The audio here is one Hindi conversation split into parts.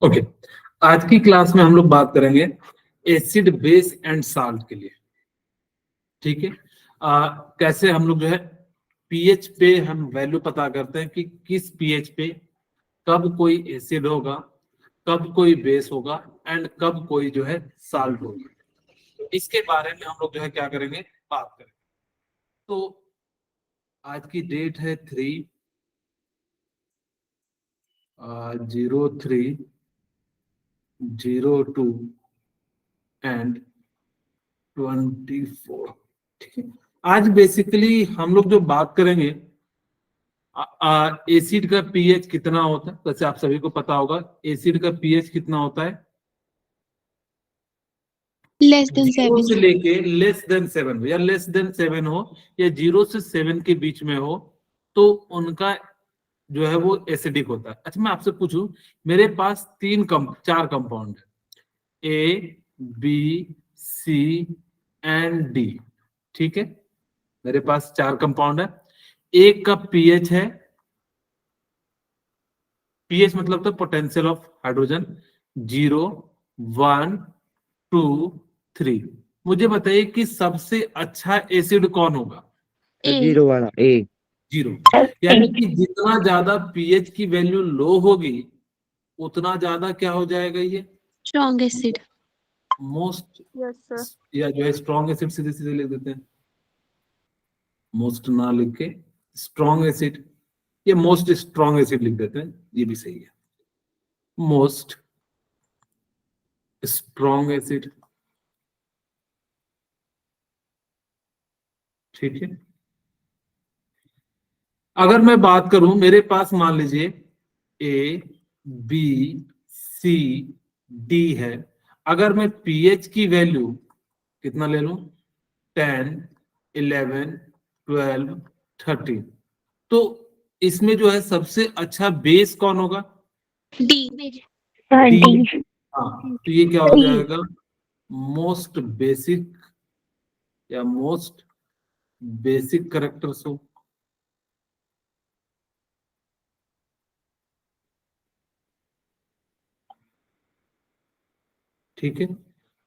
ओके, आज की क्लास में हम लोग बात करेंगे एसिड बेस एंड साल्ट के लिए। ठीक है, कैसे हम लोग जो है पीएच पे हम वैल्यू पता करते हैं कि किस पीएच पे कब कोई एसिड होगा, कब कोई बेस होगा एंड कब कोई जो है साल्ट होगा। इसके बारे में हम लोग जो है क्या करेंगे, बात करेंगे। तो आज की डेट है 3/03/02 एंड 24। ठीक है, आज बेसिकली हम लोग जो बात करेंगे एसिड का पीएच कितना होता है। वैसे आप सभी को पता होगा एसिड का पीएच कितना होता है, लेस देन 0 से 7। लेके लेस देन 7 या लेस देन 7 हो या 0 से 7 के बीच में हो तो उनका जो है वो एसिडिक होता है। अच्छा, मैं आपसे पूछूं, मेरे पास 4 कंपाउंड है, A B C and D. ठीक है, मेरे पास 4 कंपाउंड है। एक का पीएच है, पीएच मतलब तो पोटेंशियल ऑफ हाइड्रोजन 0 1 2 3। मुझे बताइए कि सबसे अच्छा एसिड कौन होगा। ए 0 वाला ए। 0, यानी कि जितना ज्यादा पीएच की वैल्यू लो होगी उतना ज्यादा क्या हो जाएगा, ये strong acid. Most, yes sir. या जो है स्ट्रॉन्ग एसिड सीधे सीधे लिख देते हैं, मोस्ट ना लिख के स्ट्रॉन्ग एसिड, ये मोस्ट स्ट्रॉन्ग एसिड लिख देते हैं, ये भी सही है, मोस्ट स्ट्रॉन्ग एसिड। ठीक है, अगर मैं बात करूं, मेरे पास मान लीजिए ए बी सी डी है। अगर मैं पीएच की वैल्यू कितना ले लूं, 10 11 12 13, तो इसमें जो है सबसे अच्छा बेस कौन होगा, डी। डी। हाँ, तो ये क्या हो जाएगा, मोस्ट बेसिक या मोस्ट बेसिक कैरेक्टर्स हो। ठीक है,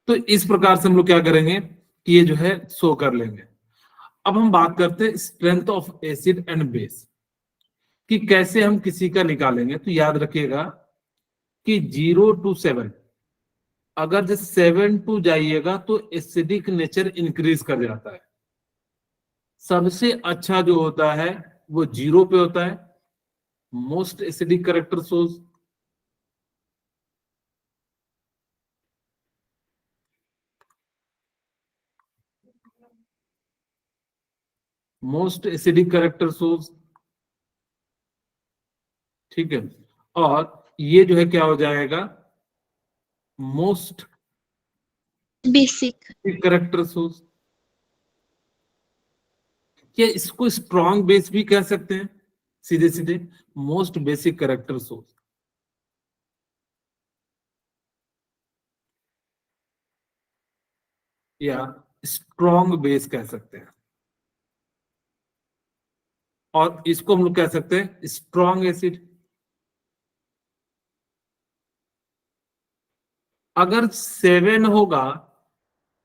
तो इस प्रकार से हम लोग क्या करेंगे कि ये जो है शो कर लेंगे। अब हम बात करते हैं strength of acid and base कि कैसे हम किसी का निकालेंगे। तो याद रखिएगा कि 0 to 7, अगर जैसे 7 to जाइएगा तो एसिडिक नेचर इंक्रीज कर जाता है। सबसे अच्छा जो होता है वो 0 पे होता है, most acidic character source. Most acidic character source. ठीक है, और ये जो है क्या हो जाएगा, मोस्ट बेसिक। Character source. क्या इसको स्ट्रॉन्ग बेस भी कह सकते हैं, सीधे सीधे मोस्ट बेसिक कैरेक्टर सोर्स या स्ट्रॉन्ग बेस कह सकते हैं। और इसको हम लोग कह सकते हैं स्ट्रॉन्ग एसिड। अगर 7 होगा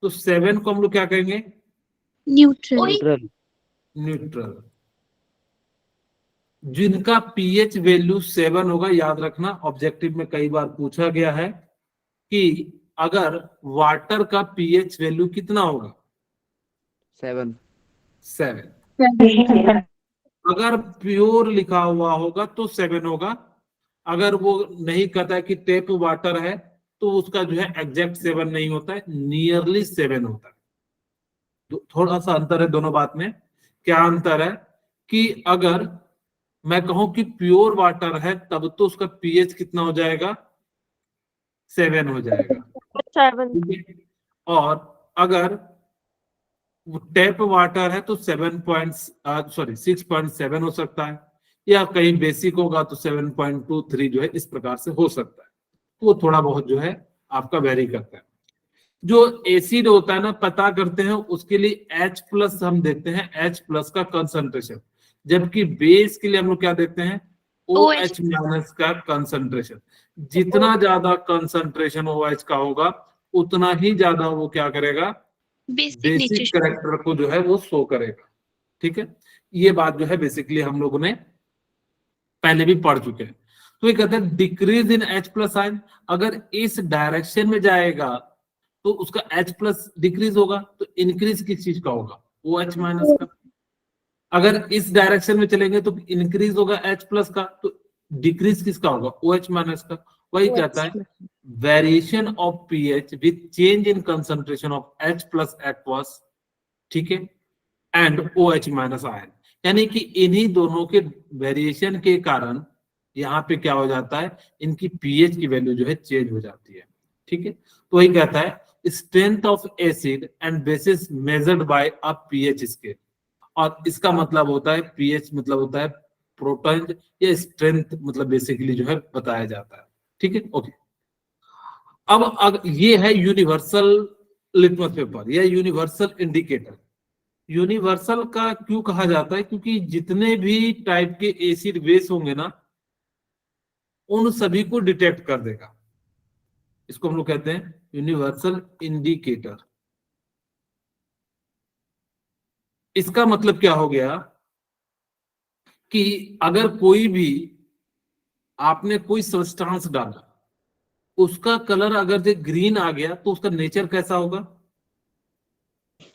तो 7 को हम लोग क्या कहेंगे, न्यूट्रल। न्यूट्रल। जिनका पीएच वैल्यू 7 होगा, याद रखना ऑब्जेक्टिव में कई बार पूछा गया है कि अगर वाटर का पीएच वैल्यू कितना होगा, 7। अगर प्योर लिखा हुआ होगा तो 7 होगा। अगर वो नहीं कहता है कि टेप वाटर है तो उसका जो है एग्जैक्ट 7 नहीं होता है, नियरली 7 होता है। तो थोड़ा सा अंतर है दोनों बात में। क्या अंतर है कि अगर मैं कहूं कि प्योर वाटर है तब तो उसका पीएच कितना हो जाएगा, 7 हो जाएगा। 7। और अगर वो टैप वाटर है तो 6.7 हो सकता है, या कहीं बेसिक होगा तो 7.23 जो है, इस प्रकार से हो सकता है। तो वो थोड़ा बहुत जो है आपका वेरी करता है। जो एसिड होता है ना, पता करते हैं उसके लिए H+ हम देखते हैं, H+ का कंसंट्रेशन, जबकि बेस के लिए हम लोग क्या देखते हैं, OH माइनस का कंसंट्रेशन, जितना ज्यादा कंसंट्रेशन OH का होगा उतना ही ज्यादा वो क्या करेगा, बेसिक कैरेक्टर को जो है वो शो करेगा। ठीक है, ये बात जो है बेसिकली हम लोगों ने पहले भी पढ़ चुके हैं। तो ये कहते हैं decrease in H plus ion, अगर इस डायरेक्शन में जाएगा तो उसका H प्लस डिक्रीज होगा, तो इंक्रीज किस चीज का होगा, OH माइनस का। अगर इस डायरेक्शन में चलेंगे तो इंक्रीज होगा H प्लस का, तो डिक्रीज किसका होगा, OH माइनस का। वही कहता है variation of pH with change in concentration of H plus aqueous, ठीक है, एंड OH माइनस आयन, यानी कि इन्हीं दोनों के वेरिएशन के कारण यहाँ पे क्या हो जाता है, इनकी पीएच की वैल्यू जो है चेंज हो जाती है। ठीक है, तो वही कहता है strength of acid and bases measured by a pH scale, और इसका मतलब होता है पीएच मतलब होता है प्रोटॉन या स्ट्रेंथ मतलब बेसिकली जो है बताया जाता है। ठीक है, ओके। अब ये है यूनिवर्सल लिटमस पेपर या यूनिवर्सल इंडिकेटर। यूनिवर्सल का क्यों कहा जाता है, क्योंकि जितने भी टाइप के एसिड बेस होंगे ना उन सभी को डिटेक्ट कर देगा। इसको हम लोग कहते हैं यूनिवर्सल इंडिकेटर। इसका मतलब क्या हो गया कि अगर कोई भी आपने कोई सब्सटेंस डाला, उसका कलर अगर जो ग्रीन आ गया तो उसका नेचर कैसा होगा,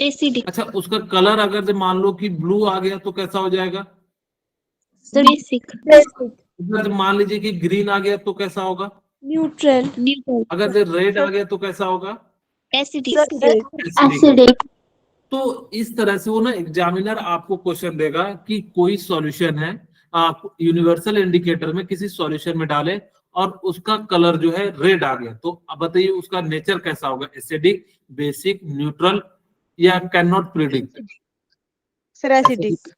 एसिडिक। अच्छा, उसका कलर अगर जो मान लो कि ब्लू आ गया तो कैसा हो जाएगा, बेसिक। अगर मान लीजिए कि ग्रीन आ गया तो कैसा होगा, न्यूट्रल। न्यूट्रल। अगर जो रेड आ गया तो कैसा होगा, एसिडिक। एसिडिक। तो इस तरह से वो ना एग्जामिनर आपको क्वेश्चन देगा कि कोई सॉल्यूशन है, आप यूनिवर्सल इंडिकेटर में किसी सॉल्यूशन में डालें और उसका कलर जो है रेड आ गया, तो अब बताइए उसका नेचर कैसा होगा, एसिडिक, बेसिक, न्यूट्रल या can not predict. Sir acidic.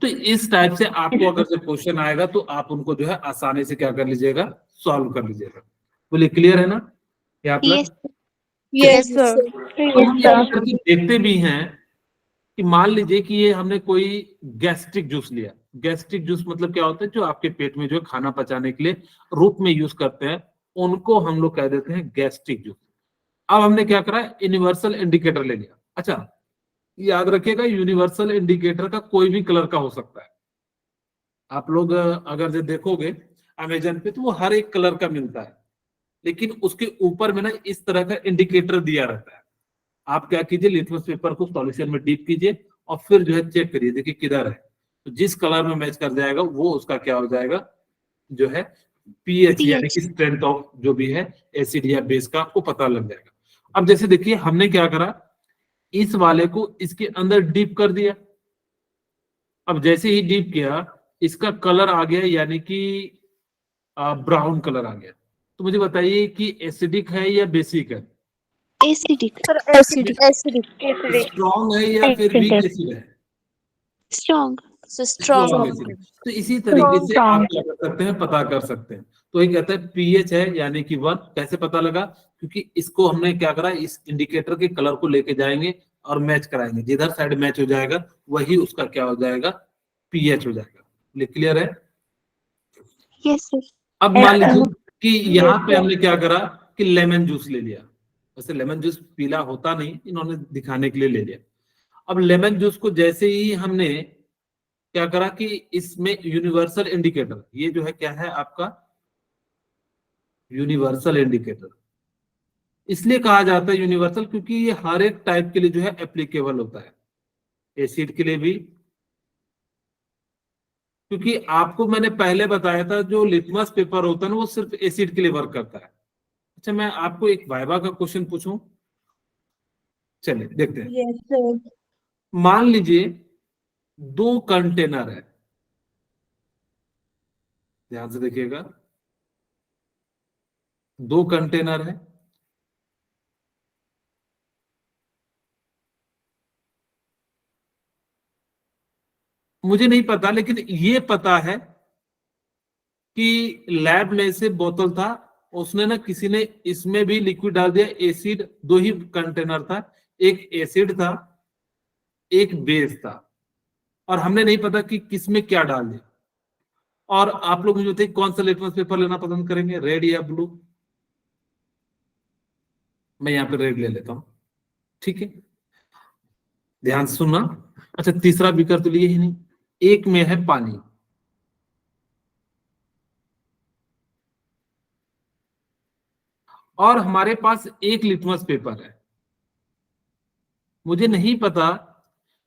तो इस टाइप से आपको अगर से क्वेश्चन आएगा तो आप उनको जो है आसानी से क्या कर लीजिएगा, सॉल्व कर लीजिएगा। बोलिए क्लियर है ना यहाँ प्लस। Yes sir. हम क्या करके देखते भी हैं कि मान लीजिए कि ये हमने कोई गैस्ट्रिक जूस लिया। गैस्ट्रिक जूस मतलब क्या होता है, जो आपके पेट में जो है खाना पचाने के लिए रूप में यूज करते हैं, उनको हम लोग कह देते हैं गैस्ट्रिक जूस। अब हमने क्या करा, यूनिवर्सल इंडिकेटर ले लिया। अच्छा, याद रखिएगा यूनिवर्सल इंडिकेटर का कोई भी कलर का हो सकता है। आप लोग अगर जो देखोगे अमेजन पे तो वो हर एक कलर का मिलता है, लेकिन उसके ऊपर में ना इस तरह का इंडिकेटर दिया रहता है। आप क्या कीजिए, लिटमस पेपर को सॉल्यूशन में डीप कीजिए और फिर जो है चेक करिए, देखिए किधर है, तो जिस कलर में मैच कर जाएगा वो उसका क्या हो जाएगा, जो है पीएच यानी कि स्ट्रेंथ ऑफ जो भी है एसिड या बेस का आपको पता लग जाएगा। अब जैसे देखिए हमने क्या करा, इस वाले को इसके अंदर डीप कर दिया। अब जैसे ही डीप किया इसका कलर आ गया यानी कि ब्राउन कलर आ गया। तो मुझे बताइए कि एसिडिक है या बेसिक है, acidic. Sir acidic. Acidic. Strong है या फिर वीक एसिड है, स्ट्रॉन्ग। Strong acid. तो इसी तरीके से आप क्या कर सकते हैं, पता कर सकते हैं। तो ये कहता है पीएच है यानी कि 1। कैसे पता लगा, क्योंकि इसको हमने क्या करा, इस इंडिकेटर के कलर को लेके जाएंगे और मैच कराएंगे, जिधर साइड मैच हो जाएगा वही उसका क्या हो जाएगा, पीएच हो जाएगा। क्लियर है। Yes sir. अब मान लीजिए कि यहाँ पे हमने क्या करा कि लेमन जूस ले लिया। वैसे लेमन जूस पीला होता नहीं, इन्होंने दिखाने के लिए ले लिया। अब लेमन जूस को जैसे ही हमने क्या करा कि इसमें यूनिवर्सल इंडिकेटर, ये जो है क्या है आपका यूनिवर्सल इंडिकेटर, इसलिए कहा जाता है यूनिवर्सल क्योंकि ये हर एक टाइप के लिए जो है एप्लीकेबल होता है, एसिड के लिए भी। क्योंकि आपको मैंने पहले बताया था जो लिटमस पेपर होता है ना वो सिर्फ एसिड के लिए वर्क करता है। अच्छा, मैं आपको एक वाइवा का क्वेश्चन पूछूं, चलिए देखते हैं। Yes sir. मान लीजिए 2 कंटेनर है, ध्यान से देखिएगा, 2 कंटेनर है। मुझे नहीं पता लेकिन ये पता है कि लैब में से बोतल था, उसने ना किसी ने इसमें भी लिक्विड डाल दिया, एसिड। 2 ही कंटेनर था, एक एसिड था एक बेस था, और हमने नहीं पता कि किसमें क्या डाल दिया। और आप लोग मुझे बताइए कौन सा लिटमस पेपर लेना पसंद करेंगे, रेड या ब्लू? मैं यहाँ पे रेड ले लेता हूं, ठीक है, ध्यान से सुनना। अच्छा, तीसरा बीकर तो लिए ही नहीं, एक में है पानी, और हमारे पास एक लिटमस पेपर है। मुझे नहीं पता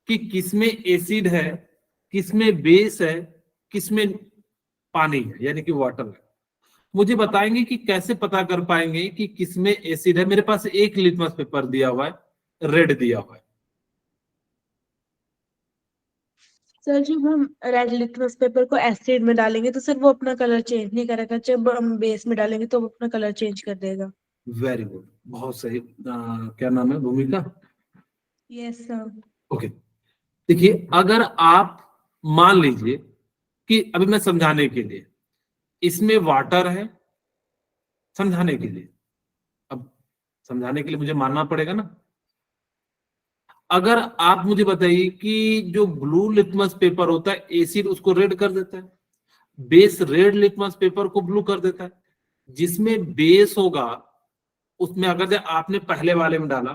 कि किसमें एसिड है, किसमें बेस है, किसमें पानी है यानी कि वाटर है। मुझे बताएंगे कि कैसे पता कर पाएंगे कि किसमें एसिड है। मेरे पास एक लिटमस पेपर दिया हुआ है, रेड दिया हुआ है। सर जब हम रेड लिटमस पेपर को एसिड में डालेंगे तो सर वो अपना कलर चेंज नहीं करेगा, जब हम बेस में डालेंगे तो वो अपना कलर चेंज कर देगा। वेरी गुड, बहुत सही। क्या नाम है, भूमिका? Yes sir. ओके, देखिए अगर आप मान लीजिए कि अभी मैं समझाने के लिए, इसमें वाटर है, समझाने के लिए, अब समझाने के लिए मुझे मानना पड़ेगा ना। अगर आप मुझे बताइए कि जो ब्लू लिटमस पेपर होता है, एसिड उसको रेड कर देता है, बेस रेड लिटमस पेपर को ब्लू कर देता है। जिसमें बेस होगा उसमें अगर से आपने पहले वाले में डाला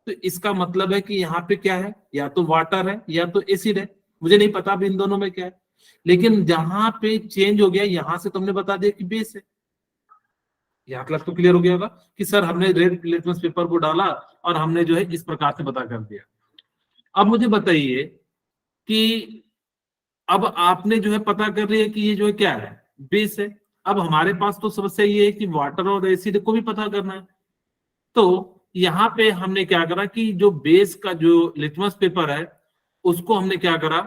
तो इसका मतलब है कि यहाँ पे क्या है, या तो वाटर है या तो एसिड है। मुझे नहीं पता अभी इन दोनों में क्या है, लेकिन जहां पे चेंज हो गया यहां से तुमने बता दिया कि बेस है। यहाँ क्लास तो क्लियर हो गया होगा कि सर हमने रेड लिटमस पेपर को डाला और हमने जो है इस प्रकार से पता कर दिया। अब मुझे बताइए कि अब आपने जो है पता कर लिया कि ये जो है क्या है, बेस है। अब हमारे पास तो समस्या ये है कि वाटर और एसिड को भी पता करना है। तो यहाँ पे हमने क्या करा कि जो बेस का जो लिटमस पेपर है उसको हमने क्या करा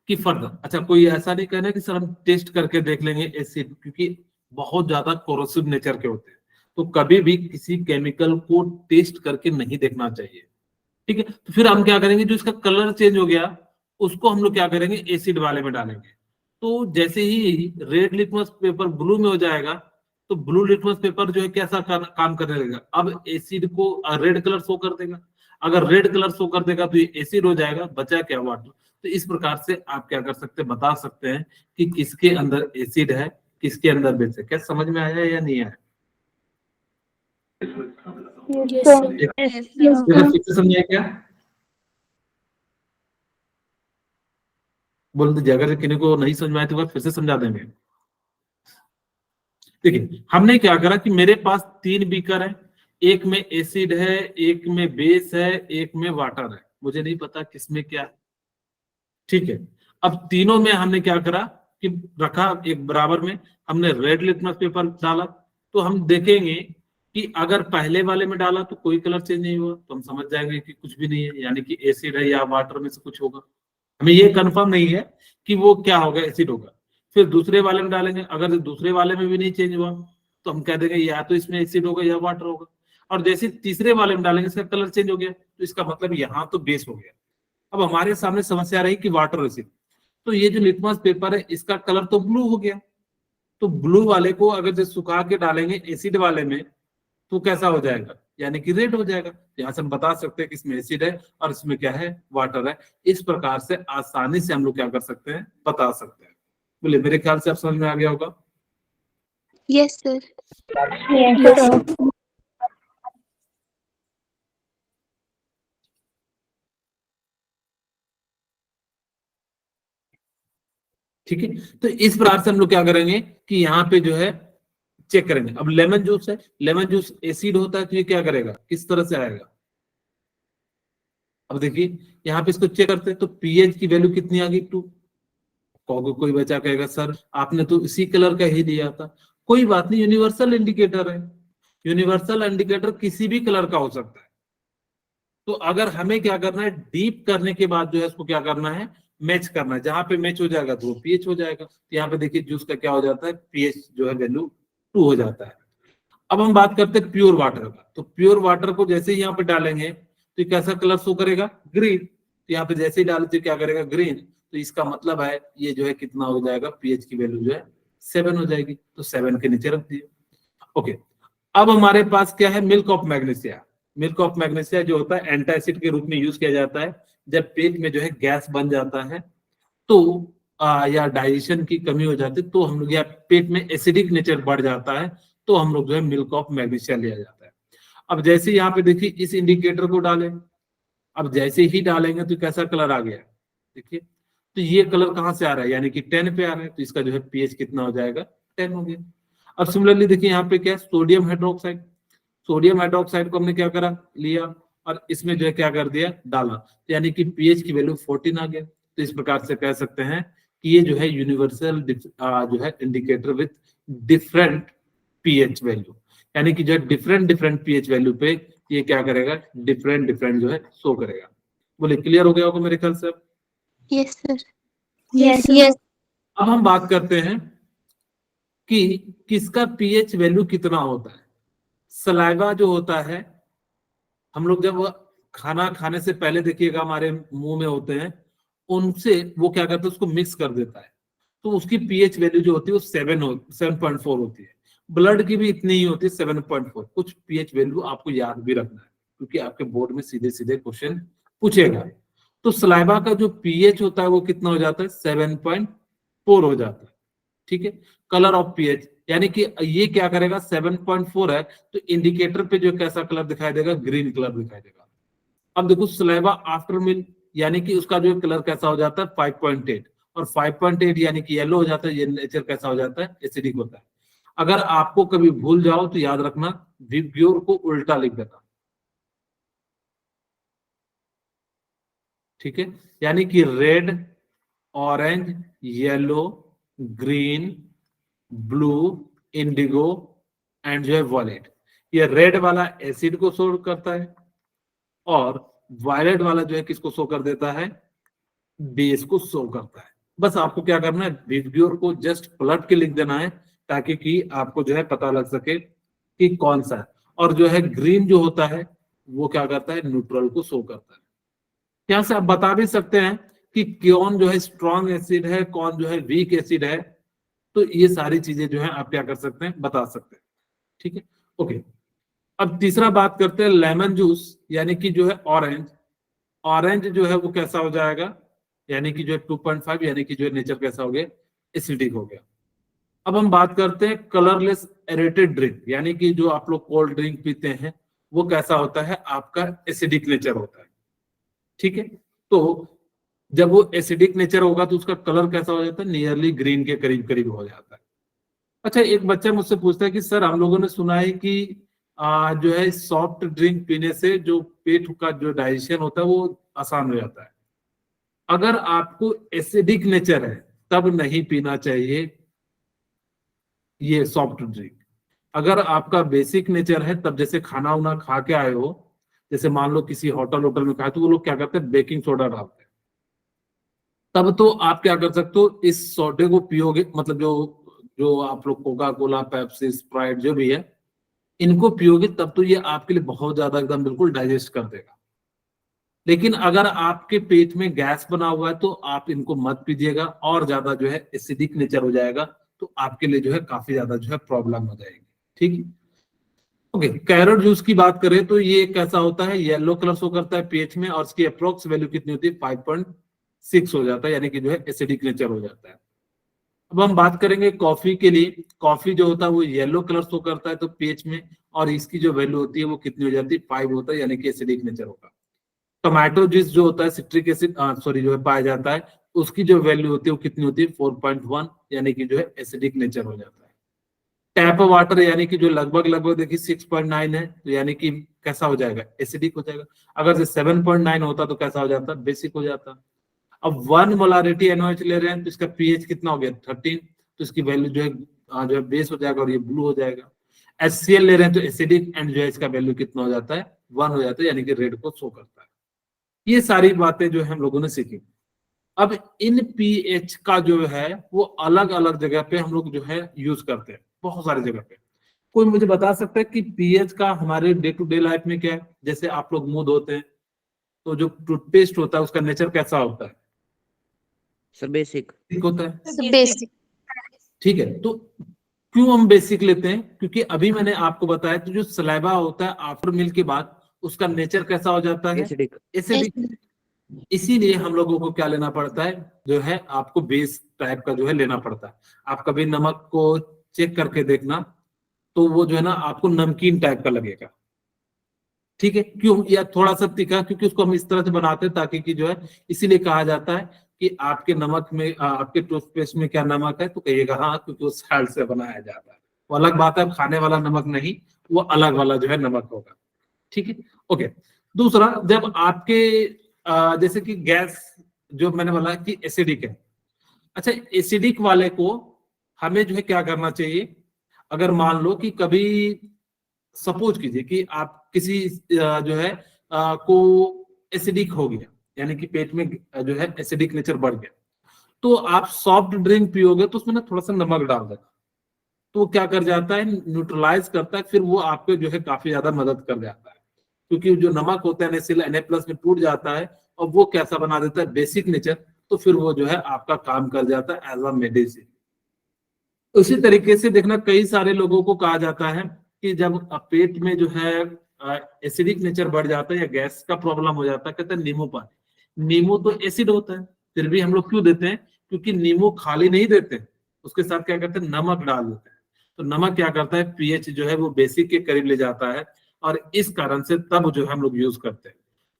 कि फर्दर, अच्छा कोई ऐसा नहीं कहना कि सर हम टेस्ट करके देख लेंगे एसिड, क्योंकि बहुत ज्यादा कोरोसिव नेचर के होते हैं, तो कभी भी किसी केमिकल को टेस्ट करके नहीं देखना चाहिए, ठीक है। तो फिर हम क्या करेंगे, जो इसका कलर चेंज हो गया उसको हम लोग क्या करेंगे, एसिड वाले में डालेंगे। तो जैसे ही रेड लिटमस पेपर ब्लू में हो जाएगा तो ब्लू लिटमस पेपर जो है कैसा काम करने लगेगा, अब एसिड को रेड कलर शो कर देगा। अगर रेड कलर शो कर देगा तो ये एसिड हो जाएगा, बचा क्या, वाटर। तो इस प्रकार से आप क्या कर सकते हैं, बता सकते हैं कि किसके अंदर एसिड है, किसके अंदर बेस है। क्या समझ में आया या नहीं आया? फिर से समझिए क्या बोल दीजिए, अगर किसी को नहीं समझ में आए तो फिर से समझा देंगे। देखिए हमने क्या करा कि मेरे पास 3 बीकर है, एक में एसिड है, एक में बेस है, एक में वाटर है। मुझे नहीं पता किसमें क्या है, ठीक है। अब तीनों में हमने क्या करा कि रखा एक बराबर में, हमने रेड लिटमस पेपर डाला। तो हम देखेंगे कि अगर पहले वाले में डाला तो कोई कलर चेंज नहीं हुआ तो हम समझ जाएंगे कि कुछ भी नहीं है, यानी कि एसिड है या वाटर में से कुछ होगा। हमें ये कंफर्म नहीं है कि वो क्या होगा, एसिड होगा। फिर दूसरे वाले में डालेंगे, अगर दूसरे वाले में भी नहीं चेंज हुआ तो हम कह देंगे या तो इसमें एसिड होगा या वाटर होगा। और जैसे तीसरे वाले में डालेंगे इसका कलर चेंज हो गया तो इसका मतलब यहाँ तो बेस हो गया। अब हमारे सामने समस्या रही कि वाटर एसिड, तो ये जो लिटमस पेपर है इसका कलर तो ब्लू हो गया। तो ब्लू वाले को अगर जो सुखा के डालेंगे एसिड वाले में तो कैसा हो जाएगा, यानी कि रेड हो जाएगा। यहाँ से हम बता सकते हैं कि इसमें एसिड है और इसमें क्या है, वाटर है। इस प्रकार से आसानी से हम लोग क्या कर सकते हैं, बता सकते हैं। बोले मेरे ख्याल से आप समझ में आ गया होगा। Yes, sir. ठीक है, तो इस प्रकार से हम लोग क्या करेंगे कि यहाँ पे जो है चेक करेंगे। अब लेमन जूस है, लेमन जूस एसिड होता है तो ये क्या करेगा, किस तरह से आएगा। अब देखिए यहाँ पे इसको चेक करते हैं तो पीएच की वैल्यू कितनी आ गई, 2। कोई बच्चा कहेगा सर आपने तो इसी कलर का ही दिया था। कोई बात नहीं, यूनिवर्सल इंडिकेटर है, यूनिवर्सल इंडिकेटर किसी भी कलर का हो सकता है। तो अगर हमें क्या करना है, डीप करने के बाद जो है इसको क्या करना है, मैच करना है। जहां पे मैच हो जाएगा तो पीएच हो जाएगा। तो यहाँ पे देखिए जूस का क्या हो जाता है, पीएच जो है वैल्यू 2 हो जाता है। अब हम बात करते हैं प्योर वाटर का। तो प्योर वाटर को जैसे ही यहाँ पे डालेंगे तो कैसा कलर शो करेगा, ग्रीन। तो यहाँ पे जैसे ही डालते तो क्या करेगा, ग्रीन। तो इसका मतलब है ये जो है कितना हो जाएगा, पीएच की वैल्यू जो है 7 हो जाएगी। तो 7 के नीचे रख दिए। ओके, अब हमारे पास क्या है, milk of magnesia. Milk of magnesia जो होता है एंटासिड के रूप में यूज किया जाता है जब पेट में जो है गैस बन जाता है। तो या डाइजेशन की कमी हो जाती है तो हम लोग, या पेट में एसिडिक नेचर बढ़ जाता है तो हम लोग जो है मिल्क ऑफ मैग्नीशिया लिया जाता है। अब जैसे यहाँ पे देखिए इस इंडिकेटर को डालें, अब जैसे ही डालेंगे तो कैसा कलर आ गया, देखिए तो ये कलर कहाँ से आ रहा है, यानी कि 10 पे आ रहा है, तो इसका जो है पीएच कितना हो जाएगा, 10 हो गया। अब सिमिलरली देखिए यहाँ पे क्या है, सोडियम हाइड्रोक्साइड, सोडियम हाइड्रोक्साइड को हमने क्या करा, लिया और इसमें जो है क्या कर दिया, डाला, तो यानी कि पीएच की वैल्यू 14 आ गया। तो इस प्रकार से कह सकते हैं कि ये जो है यूनिवर्सल जो है indicator with different pH value, यानी कि जो है डिफरेंट डिफरेंट पीएच वैल्यू पे ये क्या करेगा, डिफरेंट डिफरेंट जो है शो करेगा। बोले क्लियर हो गया होगा मेरे ख्याल से अब? Yes, sir. Yes. अब हम बात करते हैं कि किसका पीएच वैल्यू कितना होता है। सलाइवा जो होता है, हम लोग जब खाना खाने से पहले देखिएगा हमारे मुंह में होते हैं, उनसे वो क्या करता है, उसको मिक्स कर देता है, तो उसकी पीएच वैल्यू जो होती है वो 7.4 होती है। ब्लड की भी इतनी ही होती है 7.4। कुछ पीएच वैल्यू आपको याद भी रखना है क्योंकि आपके बोर्ड में सीधे सीधे क्वेश्चन पूछेगा। तो सलाइवा का जो पीएच होता है वो कितना हो जाता है, 7.4 हो जाता है। ठीक है, कलर ऑफ पीएच, यानी कि ये क्या करेगा, 7.4 है तो इंडिकेटर पे जो कैसा कलर दिखाई देगा, ग्रीन कलर दिखाई देगा। अब देखो सलाइवा आफ्टर मील, यानी कि उसका जो कलर कैसा हो जाता है, 5.8, और 5.8 यानी कि येलो हो जाता है, ये नेचर कैसा हो जाता है, एसिडिक होता है। अगर आपको कभी भूल जाओ तो याद रखना, विब्ग्योर को उल्टा लिख देना, ठीक है, यानी कि red, orange, yellow, green, blue, Indigo and जो है वॉयलेट। ये रेड वाला एसिड को शो करता है और वायलेट वाला जो है किसको शो कर देता है, बेस को शो करता है। बस आपको क्या करना है, विब्ग्योर को जस्ट पलट के लिख देना है ताकि कि आपको जो है पता लग सके कि कौन सा है। और जो है ग्रीन जो होता है वो क्या करता है, न्यूट्रल को शो करता है। यहाँ से आप बता भी सकते हैं कि कौन जो है स्ट्रॉन्ग एसिड है, कौन जो है वीक एसिड है, तो ये सारी चीजें जो है आप क्या कर सकते हैं, बता सकते हैं। ठीक है, ओके। अब तीसरा बात करते हैं लेमन जूस, यानी कि जो है ऑरेंज, ऑरेंज जो है वो कैसा हो जाएगा, यानी कि जो है 2.5, यानी कि जो है नेचर कैसा हो गया, एसिडिक हो गया। अब हम बात करते हैं कलरलेस एरेटेड ड्रिंक, यानी कि जो आप लोग कोल्ड ड्रिंक पीते हैं वो कैसा होता है, आपका एसिडिक नेचर होता है। ठीक है, तो जब वो एसिडिक नेचर होगा तो उसका कलर कैसा हो जाता है, नियरली ग्रीन के करीब करीब हो जाता है। अच्छा, एक बच्चा मुझसे पूछता है कि सर हम लोगों ने सुना है कि जो है सॉफ्ट ड्रिंक पीने से जो पेट का जो डाइजेशन होता है वो आसान हो जाता है। अगर आपको एसिडिक नेचर है तब नहीं पीना चाहिए ये सॉफ्ट ड्रिंक। अगर आपका बेसिक नेचर है तब, जैसे खाना वाना खा के आए हो, जैसे मान लो किसी होटल में खाए, तो वो लोग क्या करते हैं, बेकिंग सोडा डालते हैं, तब तो आप क्या कर सकते हो, इस सोडे को पियोगे, मतलब जो जो आप लोग कोका कोला, पेप्सी, स्प्राइट जो भी है, इनको पियोगे तब तो ये आपके लिए बहुत ज्यादा एकदम बिल्कुल डाइजेस्ट कर देगा। लेकिन अगर आपके पेट में गैस बना हुआ है तो आप इनको मत पीजिएगा, और ज्यादा जो है एसिडिक नेचर हो जाएगा, तो आपके लिए जो है काफी ज्यादा जो है प्रॉब्लम हो जाएगी। ठीक है, ओके। कैरेट जूस की बात करें तो ये कैसा होता है, येलो कलर शो करता है पेट में, और इसकी अप्रोक्स वैल्यू कितनी होती है, 5.6 हो जाता है, यानी कि जो है एसिडिक नेचर हो जाता है। अब हम बात करेंगे कॉफी के लिए। कॉफी जो होता है वो येलो कलर शो करता है तो पेज में, और इसकी जो वैल्यू होती है वो कितनी हो जाती है, 5 होता है, यानी कि एसिडिक नेचर होगा। टोमेटो जूस जो होता है सिट्रिक एसिड सॉरी जो है पाया जाता है, उसकी जो वैल्यू होती है वो कितनी होती है, 4.1, यानी कि जो है एसिडिक नेचर हो जाता है। टैप वाटर यानी कि जो लगभग लगभग देखिए 6.9 है, तो यानी कि कैसा हो जाएगा, एसिडिक हो जाएगा। अगर से 7.9 होता तो कैसा हो जाता, बेसिक हो जाता। अब 1 मोलारिटी NaOH ले रहे हैं तो इसका पीएच कितना हो गया, 13, तो इसकी वैल्यू जो है बेस हो जाएगा और ये ब्लू हो जाएगा। HCl ले रहे हैं तो एसिडिक, एंड जो है इसका वैल्यू कितना हो जाता है, 1 हो जाता है, यानी कि रेड को शो करता है। ये सारी बातें जो है हम लोगों ने सीखी। अब इन पीएच का जो है वो अलग अलग जगह पे हम लोग जो है यूज करते हैं, बहुत सारी जगह पे। कोई मुझे बता सकता है कि पीएच का हमारे डे टू डे लाइफ में क्या है, जैसे आप लोग मुंह धोते हैं तो जो टूथपेस्ट होता है उसका नेचर कैसा होता है, सर बेसिक ठीक होता है, So basic. ठीक है। तो क्यों हम बेसिक लेते हैं, क्योंकि अभी मैंने आपको बताया तो जो सलाइवा होता है आफ्टर मील के बाद उसका नेचर कैसा हो जाता है, एसिडिक। एसिडिक। इसीलिए हम लोगों को क्या लेना पड़ता है, जो है आपको बेस टाइप का जो है लेना पड़ता है। आप कभी नमक को चेक करके देखना, तो वो जो है ना आपको नमकीन टाइप का लगेगा, ठीक है। क्यों, या थोड़ा सा तीखा, क्योंकि उसको हम इस तरह से बनाते हैं ताकि कि जो है, इसीलिए कहा जाता है कि आपके नमक में आपके टूथपेस्ट में क्या नमक है, तो कहिएगा हाँ, क्योंकि वो साल्ट से बनाया जाता है। वो अलग बात है, खाने वाला नमक नहीं, वो अलग वाला जो है नमक होगा, ठीक है। ओके, दूसरा, जब आपके जैसे कि गैस, जो मैंने बोला कि एसिडिक है, अच्छा, एसिडिक वाले को हमें जो है क्या करना चाहिए, अगर मान लो कि कभी सपोज कीजिए कि आप किसी जो है को एसिडिक हो गया, यानी कि पेट में जो है एसिडिक नेचर बढ़ गया, तो आप सॉफ्ट ड्रिंक पियोगे तो उसमें ना थोड़ा सा नमक डाल देना, तो वो क्या कर जाता है, न्यूट्रलाइज करता है, फिर वो आपको जो है काफी ज्यादा मदद कर जाता है, क्योंकि जो नमक होता है Na+ में टूट जाता है और वो कैसा बना देता है, बेसिक नेचर, तो फिर वो जो है आपका काम कर जाता है एज अ मेडिसिन। उसी तरीके से देखना, कई सारे लोगों को कहा जाता है कि जब पेट में जो है एसिडिक नेचर बढ़ जाता है या गैस का प्रॉब्लम हो जाता है, कहते हैं नींबू पानी। नींबू तो एसिड होता है, फिर भी हम लोग क्यों देते हैं, क्योंकि नींबू खाली नहीं देते, उसके साथ क्या करते हैं, नमक डाल देते हैं। तो नमक क्या करता है, पीएच जो है वो बेसिक के करीब ले जाता है, और इस कारण से तब जो है हम लोग यूज करते हैं।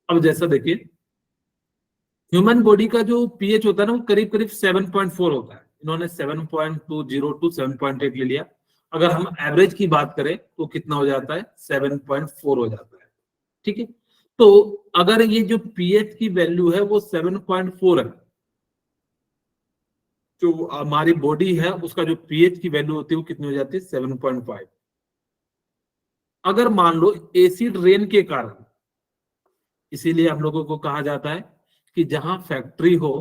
अब जैसा देखिए, ह्यूमन बॉडी का जो पीएच होता है ना, वो करीब करीब 7.4 होता है। इन्होंने 7.20 to 7.8 ले लिया। अगर हम एवरेज की बात करें तो कितना हो जाता है, 7.4 हो जाता है, ठीक है। तो अगर ये जो पीएच की वैल्यू है वो 7.4 है, जो हमारी बॉडी है उसका जो पीएच की वैल्यू होती है वो कितनी हो जाती है, 7.5। अगर मान लो एसिड रेन के कारण, इसीलिए हम लोगों को कहा जाता है कि जहां फैक्ट्री हो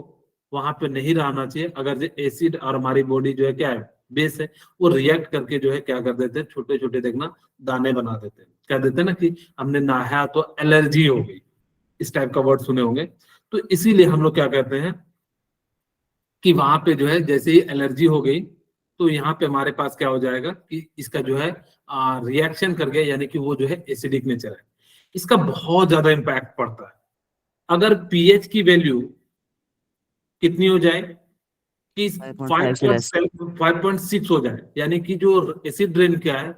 वहां पे नहीं रहना चाहिए। अगर जो एसिड और हमारी बॉडी जो है क्या है, बेस है, वो रिएक्ट करके जो है क्या कर देते हैं, छोटे छोटे देखना दाने बना देते हैं, कह देते हैं ना कि हमने नहाया तो एलर्जी हो गई, इस टाइप का वर्ड सुने होंगे। तो इसीलिए हम लोग क्या कहते हैं कि वहां पे जो है जैसे ही एलर्जी हो गई, तो यहाँ पे हमारे पास क्या हो जाएगा कि इसका जो है रिएक्शन कर गया, यानी कि वो जो है एसिडिक नेचर है। इसका बहुत ज्यादा इम्पैक्ट पड़ता है। अगर पीएच की वैल्यू कितनी हो जाए कि 5.5 से less। 5.6 हो जाए, यानी कि जो एसिड रेन क्या है,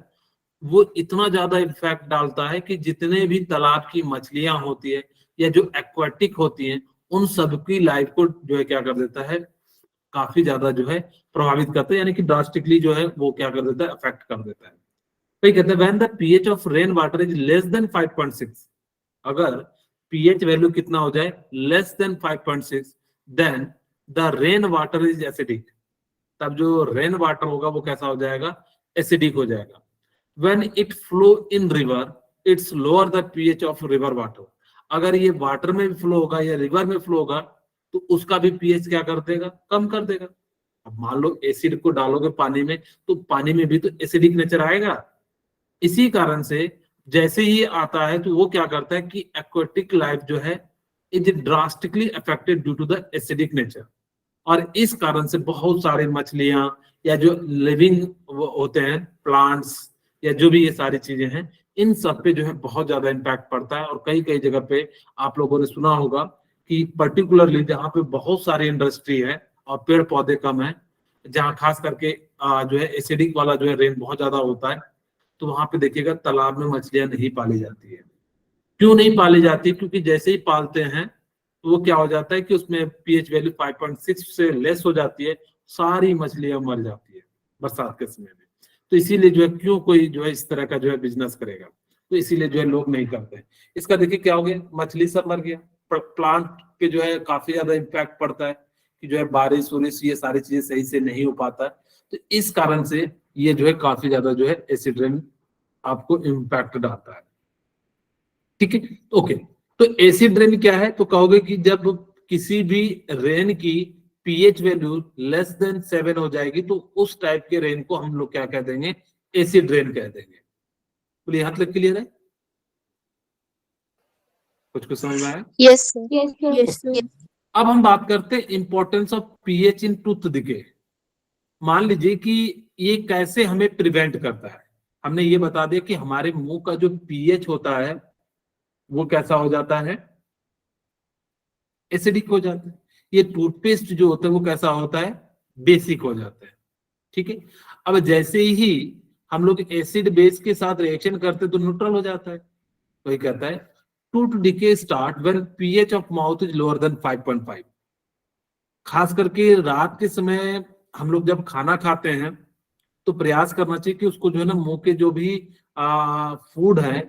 वो इतना ज्यादा इम्पैक्ट डालता है कि जितने भी तालाब की मछलियां होती है या जो एक्वाटिक होती हैं, उन सबकी लाइफ को जो है क्या कर देता है, काफी ज्यादा जो है प्रभावित करता है, यानी कि ड्रास्टिकली जो है वो क्या कर देता है, अफेक्ट कर देता है। तो कहते हैं when the pH of rain water is less than 5.6, अगर पीएच वैल्यू कितना हो जाए, less than 5.6, then the rain water is acidic, तब जो रेन वाटर होगा वो कैसा हो जाएगा, एसिडिक हो जाएगा। When it flow in river, it's lower the pH of river water, अगर ये वाटर में भी फ्लो होगा या रिवर में फ्लो होगा तो उसका भी पीएच क्या कर देगा, कम कर देगा। अब मान लो एसिड को डालोगे पानी में, तो पानी में भी तो एसिडिक नेचर आएगा। इसी कारण से जैसे ही आता है तो वो क्या करता है कि एक्वाटिक लाइफ जो है is drastically affected due to the acidic nature, और इस कारण से बहुत सारी मछलियां या जो लिविंग होते हैं प्लांट्स या जो भी ये सारी चीजें हैं, इन सब पे जो है बहुत ज्यादा इम्पैक्ट पड़ता है। और कई कई जगह पे आप लोगों ने सुना होगा कि पर्टिकुलरली जहाँ पे बहुत सारी इंडस्ट्री है और पेड़ पौधे कम है, जहाँ खास करके जो है एसिडिक वाला जो है रेन बहुत ज्यादा होता है, तो वहां पे देखिएगा तालाब में मछलियां नहीं पाली जाती है। क्यों नहीं पाली जाती, क्योंकि जैसे ही पालते हैं तो वो क्या हो जाता है कि उसमें पीएच वैल्यू 5.6 से लेस हो जाती है, सारी मछलियां मर जाती है बरसात के समय में। तो इसीलिए जो है क्यों कोई जो है इस तरह का जो है बिजनेस करेगा, तो इसीलिए जो है लोग नहीं करते हैं। इसका देखिए क्या हो गया, मछली सब मर गया, प्लांट पे जो है काफी ज्यादा इम्पैक्ट पड़ता है कि जो है बारिश वारिश ये सारी चीजें सही से नहीं हो पाता है। तो इस कारण से ये जो है काफी ज्यादा जो है एसिड रेन आपको इम्पैक्ट डालता है, ठीक है। ओके, तो एसिड रेन क्या है, तो कहोगे कि जब किसी भी रेन की पीएच वैल्यू लेस देन 7 हो जाएगी तो उस टाइप के रेन को हम लोग क्या कह देंगे, एसिड रेन कह देंगे। बोलिए, हाथ लग क्लियर है, कुछ कुछ समझ में आया? Yes, sir. Yes sir. अब हम बात करते हैं importance of pH in tooth decay. मान लीजिए कि ये कैसे हमें प्रिवेंट करता है। हमने ये बता दिया कि हमारे मुंह का जो पीएच होता है वो कैसा हो जाता है, एसिडिक हो जाता है। ये टूथपेस्ट जो होता है वो कैसा होता है, बेसिक हो जाता है। ठीक है, अब जैसे ही हम लोग एसिड बेस के साथ रिएक्शन करते हैं तो न्यूट्रल हो जाता है। वही कहता है tooth decay start when pH of mouth is lower than 5.5। खास करके रात के समय हम लोग जब खाना खाते हैं तो प्रयास करना चाहिए कि उसको जो है ना मुंह के जो भी फूड है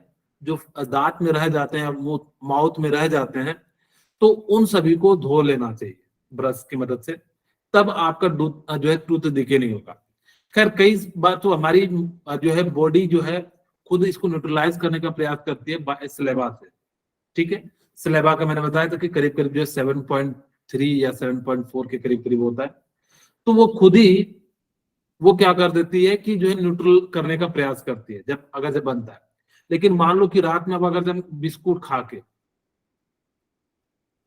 जो दांत में रह जाते हैं, माउथ में रह जाते हैं, तो उन सभी को धो लेना चाहिए ब्रश की मदद से, तब आपका जो है टूथ डिके नहीं होगा। खैर कई बार तो हमारी जो है बॉडी जो है खुद इसको न्यूट्रलाइज करने का प्रयास करती है स्लेबा से। ठीक है, स्लेबा का मैंने बताया था कि करीब करीब जो है 7.3 या 7.4 के करीब करीब होता है। तो वो खुद ही वो क्या कर देती है कि जो है न्यूट्रल करने का प्रयास करती है जब अगर से बनता है। लेकिन मान लो कि रात में अब अगर जब बिस्कुट खा के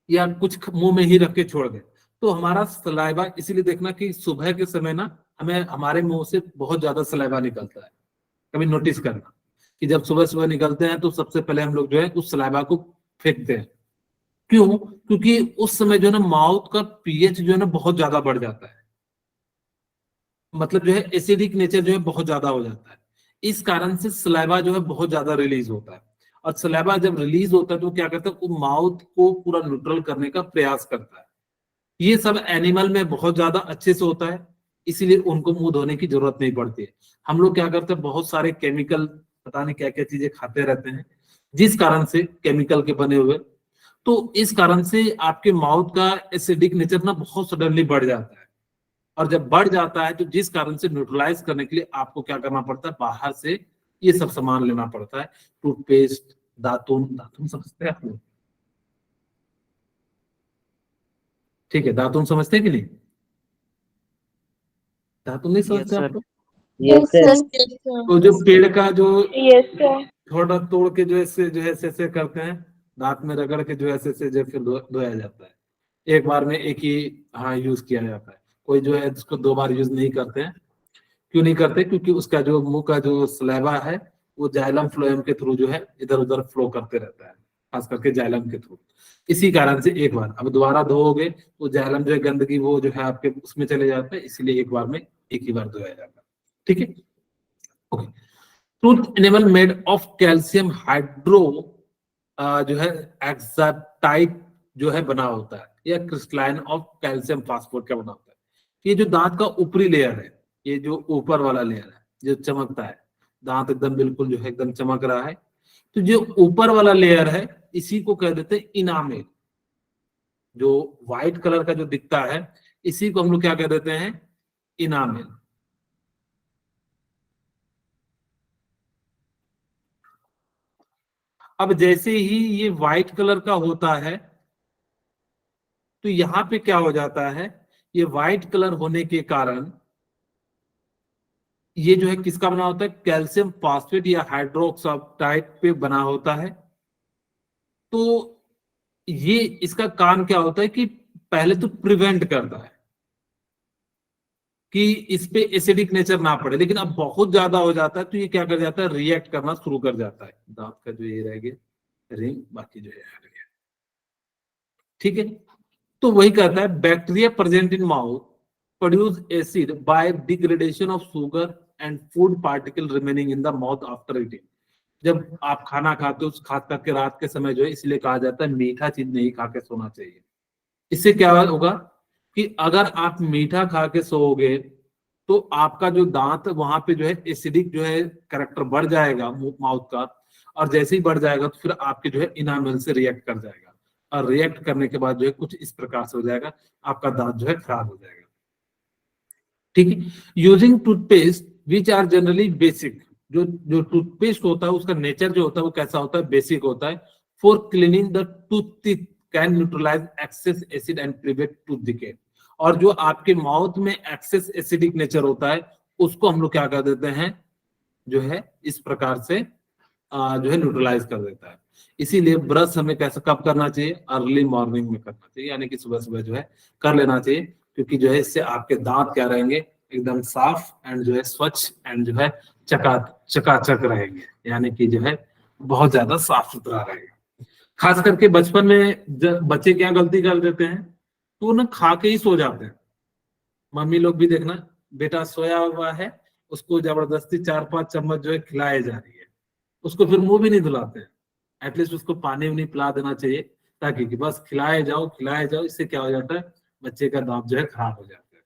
या कुछ मुंह में ही रख के छोड़ दे तो हमारा सलाइवा, इसीलिए देखना कि सुबह के समय ना हमें हमारे मुंह से बहुत ज्यादा सलाइवा निकलता है। कभी नोटिस करना कि जब सुबह सुबह निकलते हैं तो सबसे पहले हम लोग जो है उस सलाइवा को फेंकते हैं। क्यों? क्योंकि उस समय जो है ना माउथ का पीएच जो है ना बहुत ज्यादा बढ़ जाता है, मतलब जो है एसिडिक नेचर जो है बहुत ज्यादा हो जाता है। इस कारण से सलाइवा जो है बहुत ज्यादा रिलीज होता है, और सलाइवा जब रिलीज होता है तो क्या करता है, वो माउथ को पूरा न्यूट्रल करने का प्रयास करता है। ये सब एनिमल में बहुत ज्यादा अच्छे से होता है, इसीलिए उनको मुंह धोने की जरूरत नहीं पड़ती है। हम लोग क्या करते हैं, बहुत सारे केमिकल, पता नहीं क्या क्या चीजें खाते रहते हैं जिस कारण से, केमिकल के बने हुए, तो इस कारण से आपके माउथ का एसिडिक नेचर ना बहुत सडनली बढ़ जाता है। और जब बढ़ जाता है तो जिस कारण से न्यूट्रलाइज करने के लिए आपको क्या करना पड़ता है, बाहर से ये सब सामान लेना पड़ता है। टूथपेस्ट, दातुन समझते हैं आप लोग? ठीक है, दातुन समझते हैं कि नहीं? दातुन नहीं समझते आप लोग? Yes, sir. तो जो पेड़ का जो Yes, sir. थोड़ा तोड़ के जो ऐसे करते हैं, दांत में रगड़ के जो ऐसे जो फिर धोया जाता है। एक बार में एक ही यूज किया जाता है। कोई जो है इसको 2 बार यूज नहीं करते हैं। क्यों नहीं करते? क्योंकि उसका जो मुंह का जो सलाइवा है वो जाइलम फ्लोएम के थ्रू जो है इधर उधर फ्लो करते रहता है, खास करके जाइलम के थ्रू। इसी कारण से एक बार, अब दोबारा धोओगे तो जाइलम जो है गंदगी वो जो है आपके उसमें चले जाता है, इसलिए एक बार में एक ही बार धोया जाता है। ठीक है, okay. Tooth animal made of calcium hydro जो है एक्साटाइट जो है बना होता है, या क्रिस्टलाइन ऑफ कैल्शियम फास्फोरेट का बना होता है। ये जो दांत का ऊपरी लेयर है, ये जो ऊपर वाला लेयर है जो चमकता है, दांत एकदम बिल्कुल जो है एकदम चमक रहा है, तो जो ऊपर वाला लेयर है इसी को कह देते हैं इनामेल। जो व्हाइट कलर का जो दिखता है इसी को हम लोग क्या कह देते हैं, इनामेल। अब जैसे ही ये व्हाइट कलर का होता है तो यहां पे क्या हो जाता है, ये व्हाइट कलर होने के कारण ये जो है किसका बना होता है, कैल्शियम फॉस्फेट या हाइड्रोक्साइड पे बना होता है। तो ये इसका काम क्या होता है कि पहले तो प्रिवेंट करता है कि इस पे एसिडिक नेचर ना पड़े, लेकिन अब बहुत ज्यादा हो जाता है तो ये क्या कर जाता है, रिएक्ट करना शुरू कर जाता है। दांत का जो ये रह गया रिंग, बाकी जो है हट गया। ठीक है, तो वही कहता है bacteria present in mouth produce acid by degradation of sugar and food particle remaining in the mouth after eating. जब आप खाना खाते हो, खास करके रात के समय जो है, इसलिए कहा जाता है मीठा चीज नहीं खा के सोना चाहिए। इससे क्या होगा कि अगर आप मीठा खा के सोओगे तो आपका जो दांत वहां पे जो है एसिडिक जो है करेक्टर बढ़ जाएगा माउथ का, और जैसे ही बढ़ जाएगा तो फिर आपके जो है इनामेल से रिएक्ट कर जाएगा, और रिएक्ट करने के बाद जो है कुछ इस प्रकार से हो जाएगा, आपका दांत जो है खराब हो जाएगा। ठीक है, using toothpaste which are generally basic, जो टूथपेस्ट होता है उसका नेचर जो होता है वो कैसा होता है, बेसिक होता है। For cleaning the tooth can neutralise excess acid and prevent tooth decay. और जो आपके माउथ में एक्सेस एसिडिक नेचर होता है उसको हम लोग क्या कर देते हैं, जो है इस प्रकार से जो है न्यूट्रलाइज कर देता है। इसीलिए ब्रश हमें कैसे कब करना चाहिए, अर्ली मॉर्निंग में करना चाहिए, यानी कि सुबह सुबह जो है कर लेना चाहिए, क्योंकि जो है इससे आपके दांत क्या रहेंगे, एकदम साफ एंड जो है स्वच्छ एंड जो है चकाचक रहेंगे, यानी कि जो है बहुत ज्यादा साफ सुथरा रहेगा। खास करके बचपन में बच्चे क्या गलती कर देते हैं, तो ना खा के ही सो जाते हैं। मम्मी लोग भी देखना, बेटा सोया हुआ है, उसको जबरदस्ती 4-5 चम्मच जो है खिलाए जा रही है, उसको फिर मुंह भी नहीं धुलाते हैं। एटलीस्ट उसको पानी भी नहीं पिला देना चाहिए, ताकि कि बस खिलाए जाओ, इससे क्या हो जाता है, बच्चे का दांत जो है खराब हो जाता है।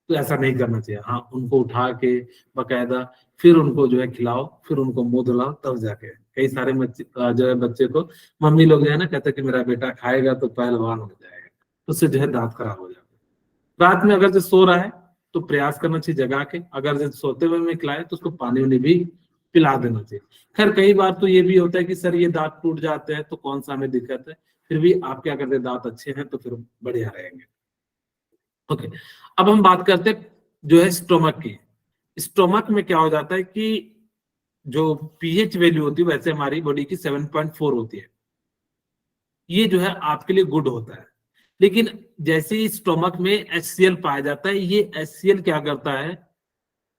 तो ऐसा नहीं करना चाहिए। हाँ, उनको उठा के बकायदा फिर उनको जो है खिलाओ, फिर उनको मुंह धुलाओ, तब जाके। कई सारे जो है बच्चे को मम्मी लोग जो है ना कहते हैं कि मेरा बेटा खाएगा तो पहलवान हो जाएगा, तो उससे जो है दांत खराब हो जाता है। रात में अगर जो सो रहा है तो प्रयास करना चाहिए जगा के, अगर जो सोते हुए में खिलाए तो उसको पानी वानी भी पिला देना चाहिए। खैर कई बार तो ये भी होता है कि सर ये दांत टूट जाते हैं तो कौन सा हमें दिक्कत है, फिर भी आप क्या करते हैं, दांत अच्छे हैं तो फिर बढ़िया रहेंगे। ओके, अब हम बात करते हैं जो है स्टोमक की। स्टोमक में क्या हो जाता है कि जो पीएच वैल्यू होती है वैसे हमारी बॉडी की 7.4 होती है, ये जो है आपके लिए गुड होता है। लेकिन जैसे ही स्टोमक में HCl पाया जाता है, ये HCl क्या करता है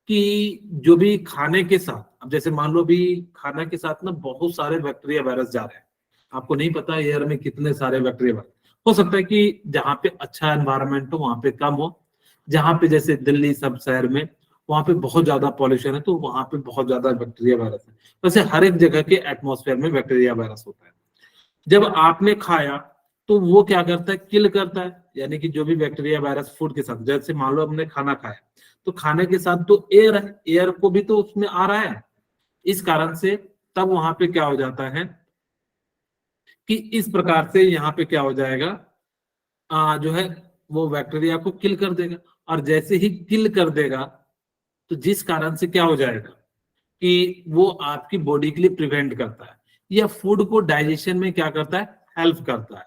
कि जो भी खाने के साथ, अब जैसे मान लो भी खाना के साथ ना बहुत सारे बैक्टीरिया वायरस जा रहे हैं, आपको नहीं पता एयर में कितने सारे बैक्टीरिया वायरस। हो सकता है कि जहाँ पे अच्छा एनवायरनमेंट हो वहां पे कम हो, जहाँ पे जैसे दिल्ली सब शहर में वहां पे बहुत ज्यादा पॉल्यूशन है तो वहां पे बहुत ज्यादा बैक्टीरिया वायरस है। वैसे हर एक जगह के एटमॉस्फेयर में बैक्टीरिया वायरस होता है। जब आपने खाया तो वो क्या करता है, किल करता है, यानी कि जो भी बैक्टीरिया वायरस फूड के साथ, जैसे मान लो हमने खाना खाया तो खाने के साथ तो एयर है, एयर को भी तो उसमें आ रहा है, इस कारण से तब वहां पे क्या हो जाता है कि इस प्रकार से यहाँ पे क्या हो जाएगा, जो है वो बैक्टीरिया को किल कर देगा। और जैसे ही किल कर देगा तो जिस कारण से क्या हो जाएगा कि वो आपकी बॉडी के लिए प्रिवेंट करता है या फूड को डाइजेशन में क्या करता है, हेल्प करता है।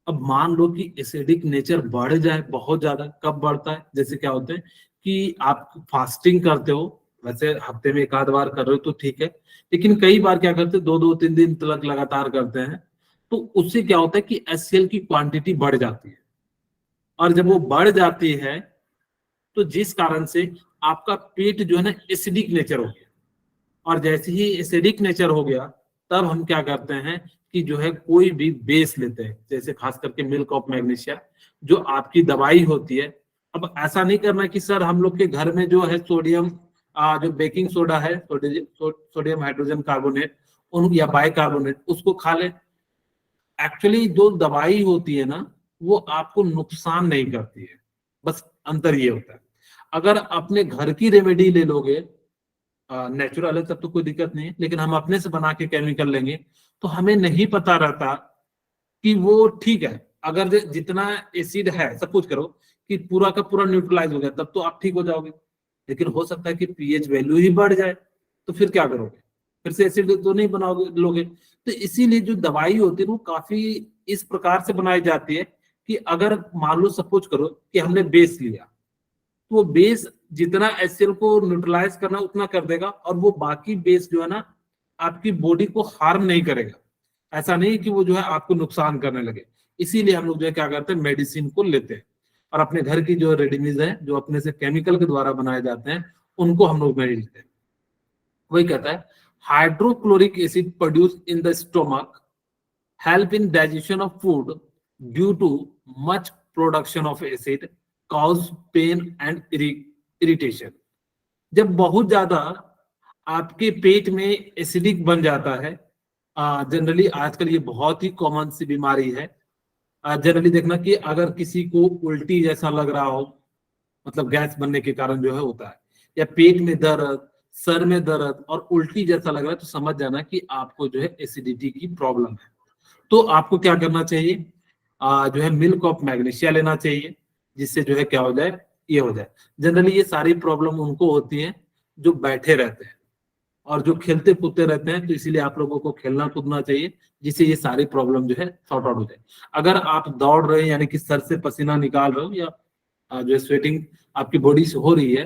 अब मान लो कि एसिडिक नेचर बढ़ जाए बहुत ज्यादा, कब बढ़ता है, जैसे क्या होता है कि आप फास्टिंग करते हो, वैसे हफ्ते में एक आध बार कर रहे हो तो ठीक है, लेकिन कई बार क्या करते हैं 2-2-3 दिन तक लगातार करते हैं, तो उससे क्या होता है कि HCl की क्वांटिटी बढ़ जाती है। और जब वो बढ़ जाती है तो जिस कारण से आपका पेट जो है ना एसिडिक नेचर हो गया, और जैसे ही एसिडिक नेचर हो गया तब हम क्या करते हैं कि जो है कोई भी बेस लेते हैं, जैसे खास करके मिल्क ऑफ मैग्नीशिया जो आपकी दवाई होती है। अब ऐसा नहीं करना कि सर हम लोग के घर में जो है सोडियम, जो बेकिंग सोडा है, सोडियम हाइड्रोजन कार्बोनेट उन या बाइकार्बोनेट उसको खा ले। एक्चुअली जो दवाई होती है ना वो आपको नुकसान नहीं करती है, बस अंतर ये होता है। अगर अपने घर की रेमेडी ले लोगे, नेचुरल है तब तो कोई दिक्कत नहीं है, लेकिन हम अपने से बना के केमिकल लेंगे तो हमें नहीं पता रहता कि वो ठीक है। अगर जितना एसिड है सब कुछ करो कि पूरा का पूरा न्यूट्रलाइज हो गया तब तो आप ठीक हो जाओगे, लेकिन हो सकता है कि पीएच वैल्यू ही बढ़ जाए, तो फिर क्या करोगे, फिर से एसिड तो नहीं बनाओगे लोगे। तो इसीलिए जो दवाई होती है वो काफी इस प्रकार से बनाई जाती है कि अगर मान लो सपोज करो कि हमने बेस लिया तो वो बेस जितना HCl को न्यूट्रलाइज करना उतना कर देगा, और वो बाकी बेस जो है ना आपकी बॉडी को हार्म नहीं करेगा। ऐसा नहीं कि वो जो है आपको नुकसान करने लगे। इसीलिए हम लोग जो है क्या करते हैं, मेडिसिन को लेते हैं और अपने घर की जो रेडीमेड है जो अपने से केमिकल के द्वारा बनाए जाते हैं उनको हम लोग नहीं लेते हैं। वही कहता है hydrochloric acid produce in the stomach help in digestion of food due to much production of acid cause pain and irritation. जब बहुत ज्यादा आपके पेट में एसिडिक बन जाता है, जनरली आजकल ये बहुत ही कॉमन सी बीमारी है। जनरली देखना कि अगर किसी को उल्टी जैसा लग रहा हो, मतलब गैस बनने के कारण जो है होता है, या पेट में दर्द, सर में दर्द और उल्टी जैसा लग रहा है, तो समझ जाना कि आपको जो है एसिडिटी की प्रॉब्लम है। तो आपको क्या करना चाहिए, जो है मिल्क ऑफ मैग्नीशिया लेना चाहिए, जिससे जो है क्या हो जाए, ये हो जाए। जनरली ये सारी प्रॉब्लम उनको होती है जो बैठे रहते हैं और जो खेलते कूदते रहते हैं, तो इसीलिए आप लोगों को खेलना कूदना चाहिए जिससे ये सारी प्रॉब्लम जो है सॉर्ट आउट हो जाए। अगर आप दौड़ रहे हैं यानी कि सर से पसीना निकाल रहे हो या जो है स्वेटिंग आपकी बॉडी से हो रही है,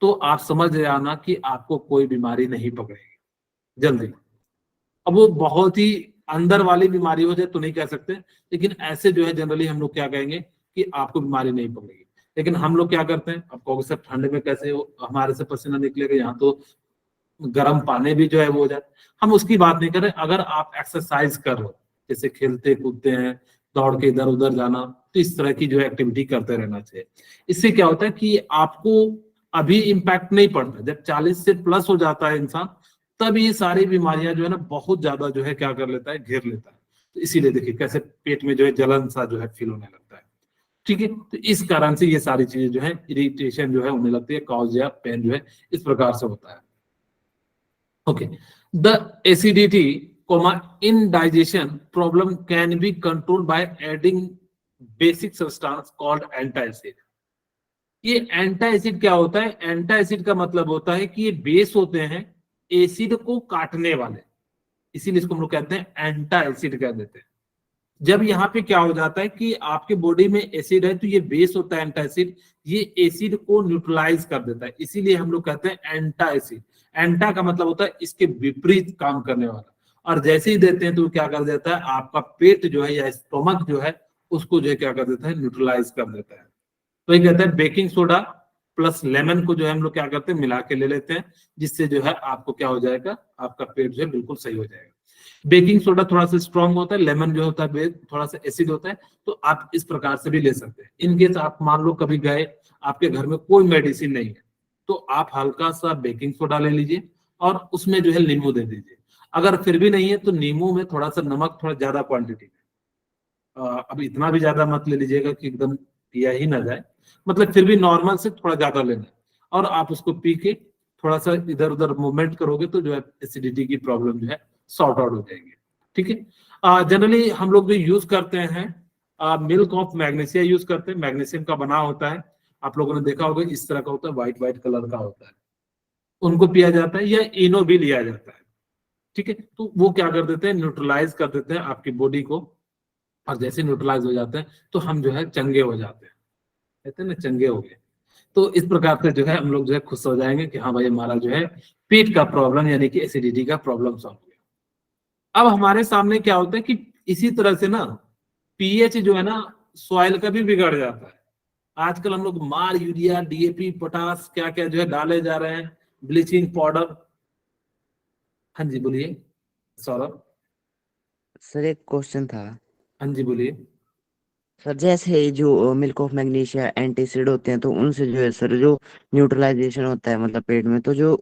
तो आप समझ जाना कि आपको कोई बीमारी नहीं पकड़ेगी जल्दी। अब वो बहुत ही अंदर वाली बीमारी हो जाए तो नहीं कह सकते, लेकिन ऐसे जो है जनरली हम लोग क्या कहेंगे कि आपको बीमारी नहीं पकड़ेगी। लेकिन हम लोग क्या करते हैं, आप कहोगे सर ठंड में कैसे हमारे से पसीना निकलेगा, यहाँ तो गर्म पानी भी जो है वो हो जाए। हम उसकी बात नहीं कर रहे, अगर आप एक्सरसाइज कर रहे हो जैसे खेलते कूदते हैं, दौड़ के इधर उधर जाना, तो इस तरह की जो है एक्टिविटी करते रहना चाहिए। इससे क्या होता है कि आपको अभी इम्पैक्ट नहीं पड़ता, जब 40 से प्लस हो जाता है इंसान, तब ये सारी बीमारियां जो है ना बहुत ज्यादा जो है क्या कर लेता है, घेर लेता है। तो इसीलिए देखिए कैसे पेट में जो है जलन सा जो है फील होने लगता है। ठीक है, तो इस कारण से ये सारी चीजें जो है, इरिटेशन जो है होने लगती है, कॉज या पेन जो है इस प्रकार से होता है। Okay, the acidity indigestion problem can be controlled by adding basic substance called antacid। ये एंटाएसिड क्या होता है? एंटाएसिड का मतलब होता है कि ये बेस होते हैं एसिड को काटने वाले, इसीलिए इसको हम लोग कहते हैं एंटाएसिड कह देते हैं। जब यहाँ पे क्या हो जाता है कि आपके बॉडी में एसिड है, तो ये बेस होता है एंटाएसिड, ये एसिड को न्यूट्रलाइज कर देता है, इसीलिए हम लोग कहते हैं एंटाएसिड। एंटा का मतलब होता है इसके विपरीत काम करने वाला, और जैसे ही देते हैं तो क्या कर देता है, आपका पेट जो है या स्टोमक जो है उसको जो है क्या कर देता है, न्यूट्रलाइज कर देता है। तो ये कहते हैं बेकिंग सोडा प्लस लेमन को जो है हम लोग क्या करते हैं, मिला के ले लेते हैं, जिससे जो है आपको क्या हो जाएगा, आपका पेट जो है बिल्कुल सही हो जाएगा। बेकिंग सोडा थोड़ा सा स्ट्रॉन्ग होता है, लेमन जो होता है थोड़ा सा एसिड होता है, तो आप इस प्रकार से भी ले सकते हैं। इनकेस आप मान लो कभी गए, आपके घर में कोई मेडिसिन नहीं है, तो आप हल्का सा बेकिंग सोडा ले लीजिए और उसमें जो है नींबू दे दीजिए। अगर फिर भी नहीं है तो नींबू में थोड़ा सा नमक, थोड़ा ज्यादा क्वांटिटी में, अब इतना भी ज्यादा मत ले लीजिएगा कि एकदम पिया ही ना जाए, मतलब फिर भी नॉर्मल से थोड़ा ज्यादा लेना है, और आप उसको पी के थोड़ा सा इधर उधर मूवमेंट करोगे तो जो है एसिडिटी की प्रॉब्लम जो है सॉर्ट आउट हो जाएगी। ठीक है, जनरली हम लोग जो यूज करते हैं मिल्क ऑफ मैग्नीशिया यूज करते हैं, मैग्नीशियम का बना होता है, आप लोगों ने देखा होगा इस तरह का होता है, व्हाइट व्हाइट कलर का होता है, उनको पिया जाता है, या इनो भी लिया जाता है। ठीक है, तो वो क्या कर देते हैं, न्यूट्रलाइज कर देते हैं आपकी बॉडी को, और जैसे न्यूट्रलाइज हो जाते हैं तो हम जो है चंगे हो जाते हैं, कहते हैं ना चंगे हो गए। तो इस प्रकार से जो है हम लोग जो है खुश हो जाएंगे कि हाँ भाई हमारा जो है पेट का प्रॉब्लम यानी कि एसिडिटी का प्रॉब्लम सॉल्व हो गया। अब हमारे सामने क्या होता है कि इसी तरह से ना पीएच जो है ना सॉइल का भी बिगड़ जाता है। आजकल हम लोग मार यूरिया डीएपी पोटास क्या क्या जो है डाले जा रहे हैं, ब्लीचिंग पाउडर। हाँ जी बोलिए सौरभ। सर एक क्वेश्चन था। हाँ जी बोलिए। सर जैसे जो मिल्क ऑफ मैग्नीशिया एंटीसिड होते हैं, तो उनसे जो है सर जो न्यूट्रलाइजेशन होता है मतलब पेट में, तो जो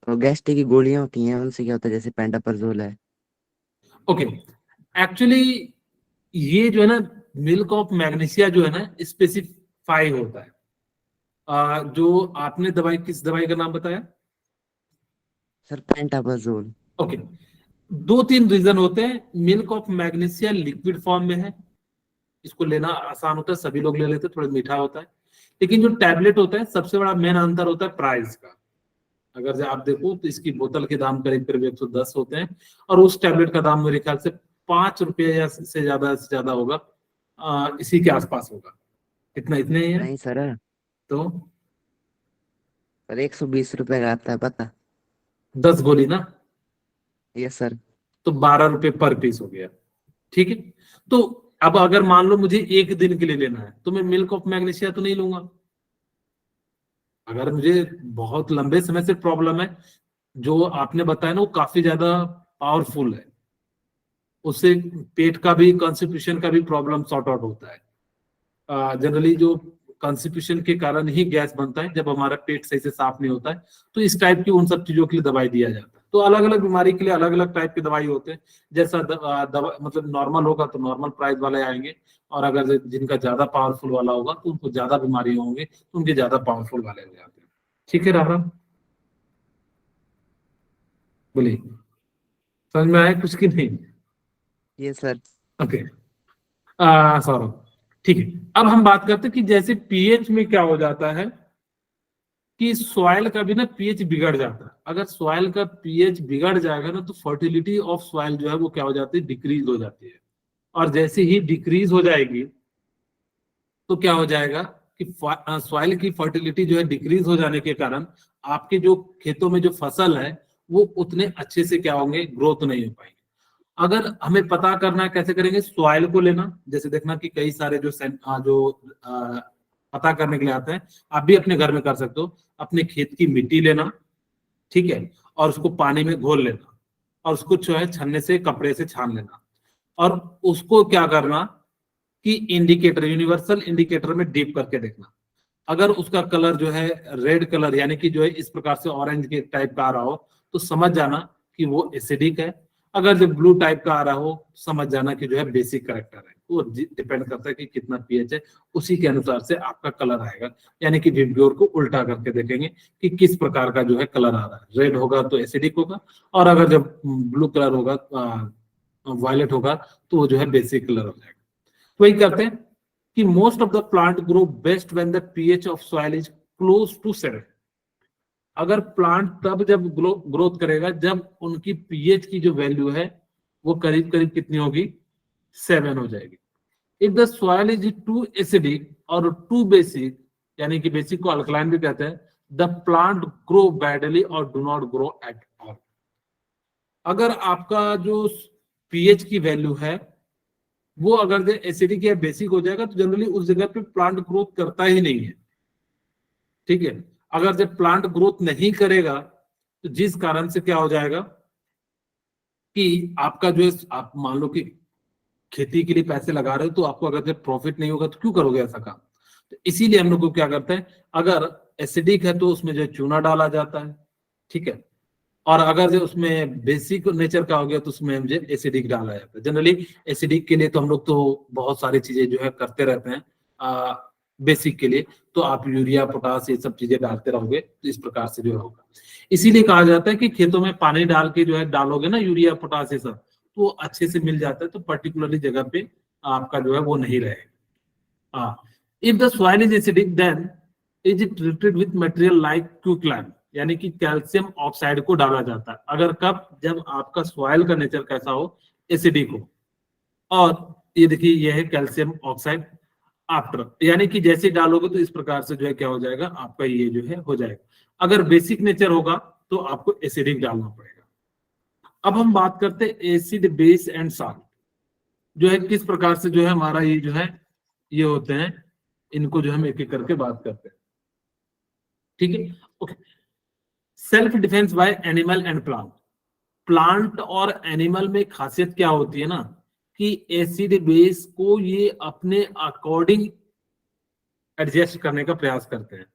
गैस्ट्रिक की गोलियां होती हैं उनसे क्या होता है, जैसे पेंटापरजोल है। ओके, एक्चुअली ये जो है ना मिल्क ऑफ मैग्नीशिया जो है ना स्पेसिफाई होता है। जो आपने दवाई, किस दवाई का नाम बताया? सर पेंटापरजोल। ओके, दो तीन रीजन होते हैं। Milk of magnesia liquid form में है, इसको लेना आसान होता है, सभी लोग ले लेते हैं, थोड़ा मीठा होता है। लेकिन जो टैबलेट होता है, सबसे बड़ा मेन अंतर होता है प्राइस का। अगर जो आप देखो तो इसकी बोतल के दाम करीब करीब 110 होते हैं, और उस टैबलेट का दाम मेरे ख्याल से 5 रुपये या से ज्यादा होगा, इसी के आसपास होगा। कितना, इतने ही है नहीं सर, तो 120 रुपए का आता है पता। 10 गोली ना, यस सर। तो 12 रुपये पर पीस हो गया। ठीक है, तो अब अगर मान लो मुझे एक दिन के लिए लेना है तो मैं मिल्क ऑफ मैग्नीशिया तो नहीं लूंगा। अगर मुझे बहुत लंबे समय से प्रॉब्लम है, जो आपने बताया ना वो काफी ज्यादा पावरफुल है, उससे पेट का भी कॉन्स्टिपेशन का भी प्रॉब्लम सॉर्ट आउट होता है। जनरली जो कॉन्स्टिपेशन के कारण ही गैस बनता है, जब हमारा पेट सही से साफ नहीं होता है, तो इस टाइप की उन सब चीजों के लिए दवाई दिया जाता है। तो अलग अलग बीमारी के लिए अलग अलग टाइप की दवाई होते हैं। जैसा दवा मतलब नॉर्मल होगा तो नॉर्मल प्राइस वाले आएंगे, और अगर जिनका ज्यादा पावरफुल वाला होगा तो उनको ज्यादा बीमारी होंगे तो उनके ज्यादा पावरफुल वाले हो जाते हैं। ठीक है राम, बोलिए समझ में आया कुछ की नहीं? Yes sir. ओके, सौरभ ठीक है। अब हम बात करते हैं कि जैसे पीएच में क्या हो जाता है कि सॉइल का भी ना पीएच बिगड़ जाता है। अगर सॉइल का पीएच बिगड़ जाएगा ना तो फर्टिलिटी ऑफ सॉइल जो है वो क्या हो जाती है, डिक्रीज हो जाती है। और जैसे ही डिक्रीज हो जाएगी तो क्या हो जाएगा कि सॉइल की फर्टिलिटी जो है डिक्रीज हो जाने के कारण आपके जो खेतों में जो फसल है वो उतने अच्छे से क्या होंगे, ग्रोथ नहीं हो पाएंगे। अगर हमें पता करना है कैसे करेंगे, सॉइल को लेना, जैसे देखना कि कई सारे पता करने के लिए आते हैं, आप भी अपने घर में कर सकते हो। अपने खेत की मिट्टी लेना, ठीक है, और उसको पानी में घोल लेना, और उसको जो है छन्ने से कपड़े से छान लेना। और उसको क्या करना कि इंडिकेटर, यूनिवर्सल इंडिकेटर में डीप करके देखना। अगर उसका कलर जो है रेड कलर, यानी कि जो है इस प्रकार से ऑरेंज के टाइप का आ रहा हो, तो समझ जाना कि वो एसिडिक है। अगर जो ब्लू टाइप का आ रहा हो, समझ जाना कि जो है बेसिक करेक्टर है। वो डिपेंड करता है कि कितना पीएच है, उसी के अनुसार से आपका कलर आएगा। यानी कि विबग्योर को उल्टा करके देखेंगे कि किस प्रकार का जो है कलर आ रहा है। रेड होगा तो एसिडिक होगा, और अगर जब ब्लू कलर होगा, वायलेट होगा, तो वो जो है बेसिक कलर हो जाएगा। वही करते हैं कि most of the plant grow best when the pH of soil is close to 7। अगर प्लांट तब जब ग्रोथ करेगा जब उनकी पीएच की जो वैल्यू है वो करीब करीब कितनी होगी, 7 हो जाएगी। If the soil is too acidic और टू बेसिक, यानी कि बेसिक को अल्कलाइन भी कहते हैं, द प्लांट ग्रो बैडली और do not grow at all. अगर आपका जो पीएच की वैल्यू है वो अगर एसिडिक या बेसिक हो जाएगा, तो जनरली उस जगह पे प्लांट ग्रोथ करता ही नहीं है। ठीक है, अगर जब प्लांट ग्रोथ नहीं करेगा, तो जिस कारण से क्या हो जाएगा कि आपका जो है, आप मान लो कि खेती के लिए पैसे लगा रहे हो, तो आपको अगर जब प्रॉफिट नहीं होगा तो क्यों करोगे ऐसा काम। तो इसीलिए हम लोग को क्या करते हैं, अगर एसिडिक है तो उसमें जो है चूना डाला जाता है। ठीक है, और अगर जो उसमें बेसिक नेचर का हो गया तो उसमें मुझे एसिडिक डाला जाता है। जनरली एसिडिक के लिए तो हम लोग तो बहुत सारी चीजें जो है करते रहते हैं। बेसिक के लिए तो आप यूरिया, पोटास, ये सब चीजें डालते रहोगे तो इस प्रकार से जो होगा। इसीलिए कहा जाता है कि खेतों में पानी डाल के जो है डालोगे ना यूरिया, पोटास, ये सब, तो अच्छे से मिल जाता है। तो पर्टिकुलरली जगह पे आपका जो है वो नहीं रहेगा। If the soil is acidic then is it treated with material like quicklime, यानी कि कैल्शियम ऑक्साइड को डाला जाता है। अगर कब, जब आपका सॉइल का नेचर कैसा हो, एसिडिक हो। और ये देखिए, ये है कैल्शियम ऑक्साइड आफ्टर, यानी कि जैसे डालोगे तो इस प्रकार से जो है क्या हो जाएगा, आपका ये जो है हो जाएगा। अगर बेसिक नेचर होगा तो आपको एसिडिक डालना पड़ेगा। अब हम बात करते हैं एसिड, बेस एंड साल्ट, जो है किस प्रकार से जो है हमारा ये जो है ये होते हैं। इनको जो हम एक एक करके बात करते हैं। ठीक है, okay. Self defence bye animal and plant. Plant और एनिमल में खासियत क्या होती है ना, कि एसिड बेस को ये अपने अकॉर्डिंग एडजस्ट करने का प्रयास करते हैं।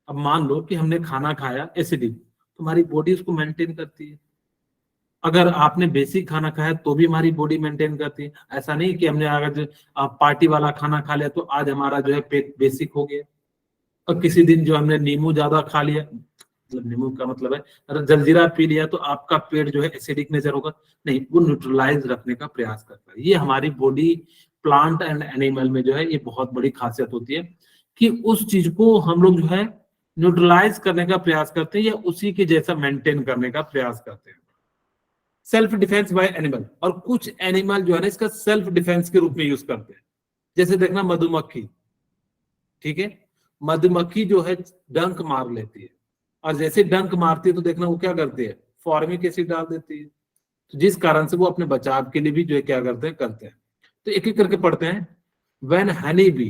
अब मान लो कि हमने खाना खाया एसिडिक, तो हमारी बॉडी उसको मेंटेन करती है। अगर आपने बेसिक खाना खाया तो भी हमारी बॉडी मेंटेन करती है। ऐसा नहीं कि हमने अगर पार्टी वाला खाना खा लिया तो आज हमारा जो है पेट बेसिक हो गया, और किसी दिन जो हमने नींबू ज्यादा खा लिया, मतलब नींबू का मतलब है अगर जलजीरा पी लिया तो आपका पेट जो है एसिडिक नेचर होगा। नहीं, वो न्यूट्रलाइज रखने का प्रयास करता है। ये हमारी बॉडी, प्लांट एंड एनिमल में जो है ये बहुत बड़ी खासियत होती है कि उस चीज को हम लोग जो है न्यूट्रलाइज करने का प्रयास करते हैं या उसी के जैसा मेंटेन करने का प्रयास करते हैं। सेल्फ डिफेंस बाय एनिमल, और कुछ एनिमल जो है ना इसका सेल्फ डिफेंस के रूप में यूज करते हैं। जैसे देखना मधुमक्खी, ठीक है, मधुमक्खी जो है डंक मार लेती है, और जैसे डंक मारती है तो देखना वो क्या करती है, फॉर्मिक एसिड डाल देती है। तो जिस कारण से वो अपने बचाव के लिए भी जो है क्या करते हैं। तो एक एक करके पढ़ते हैं। When honey bee,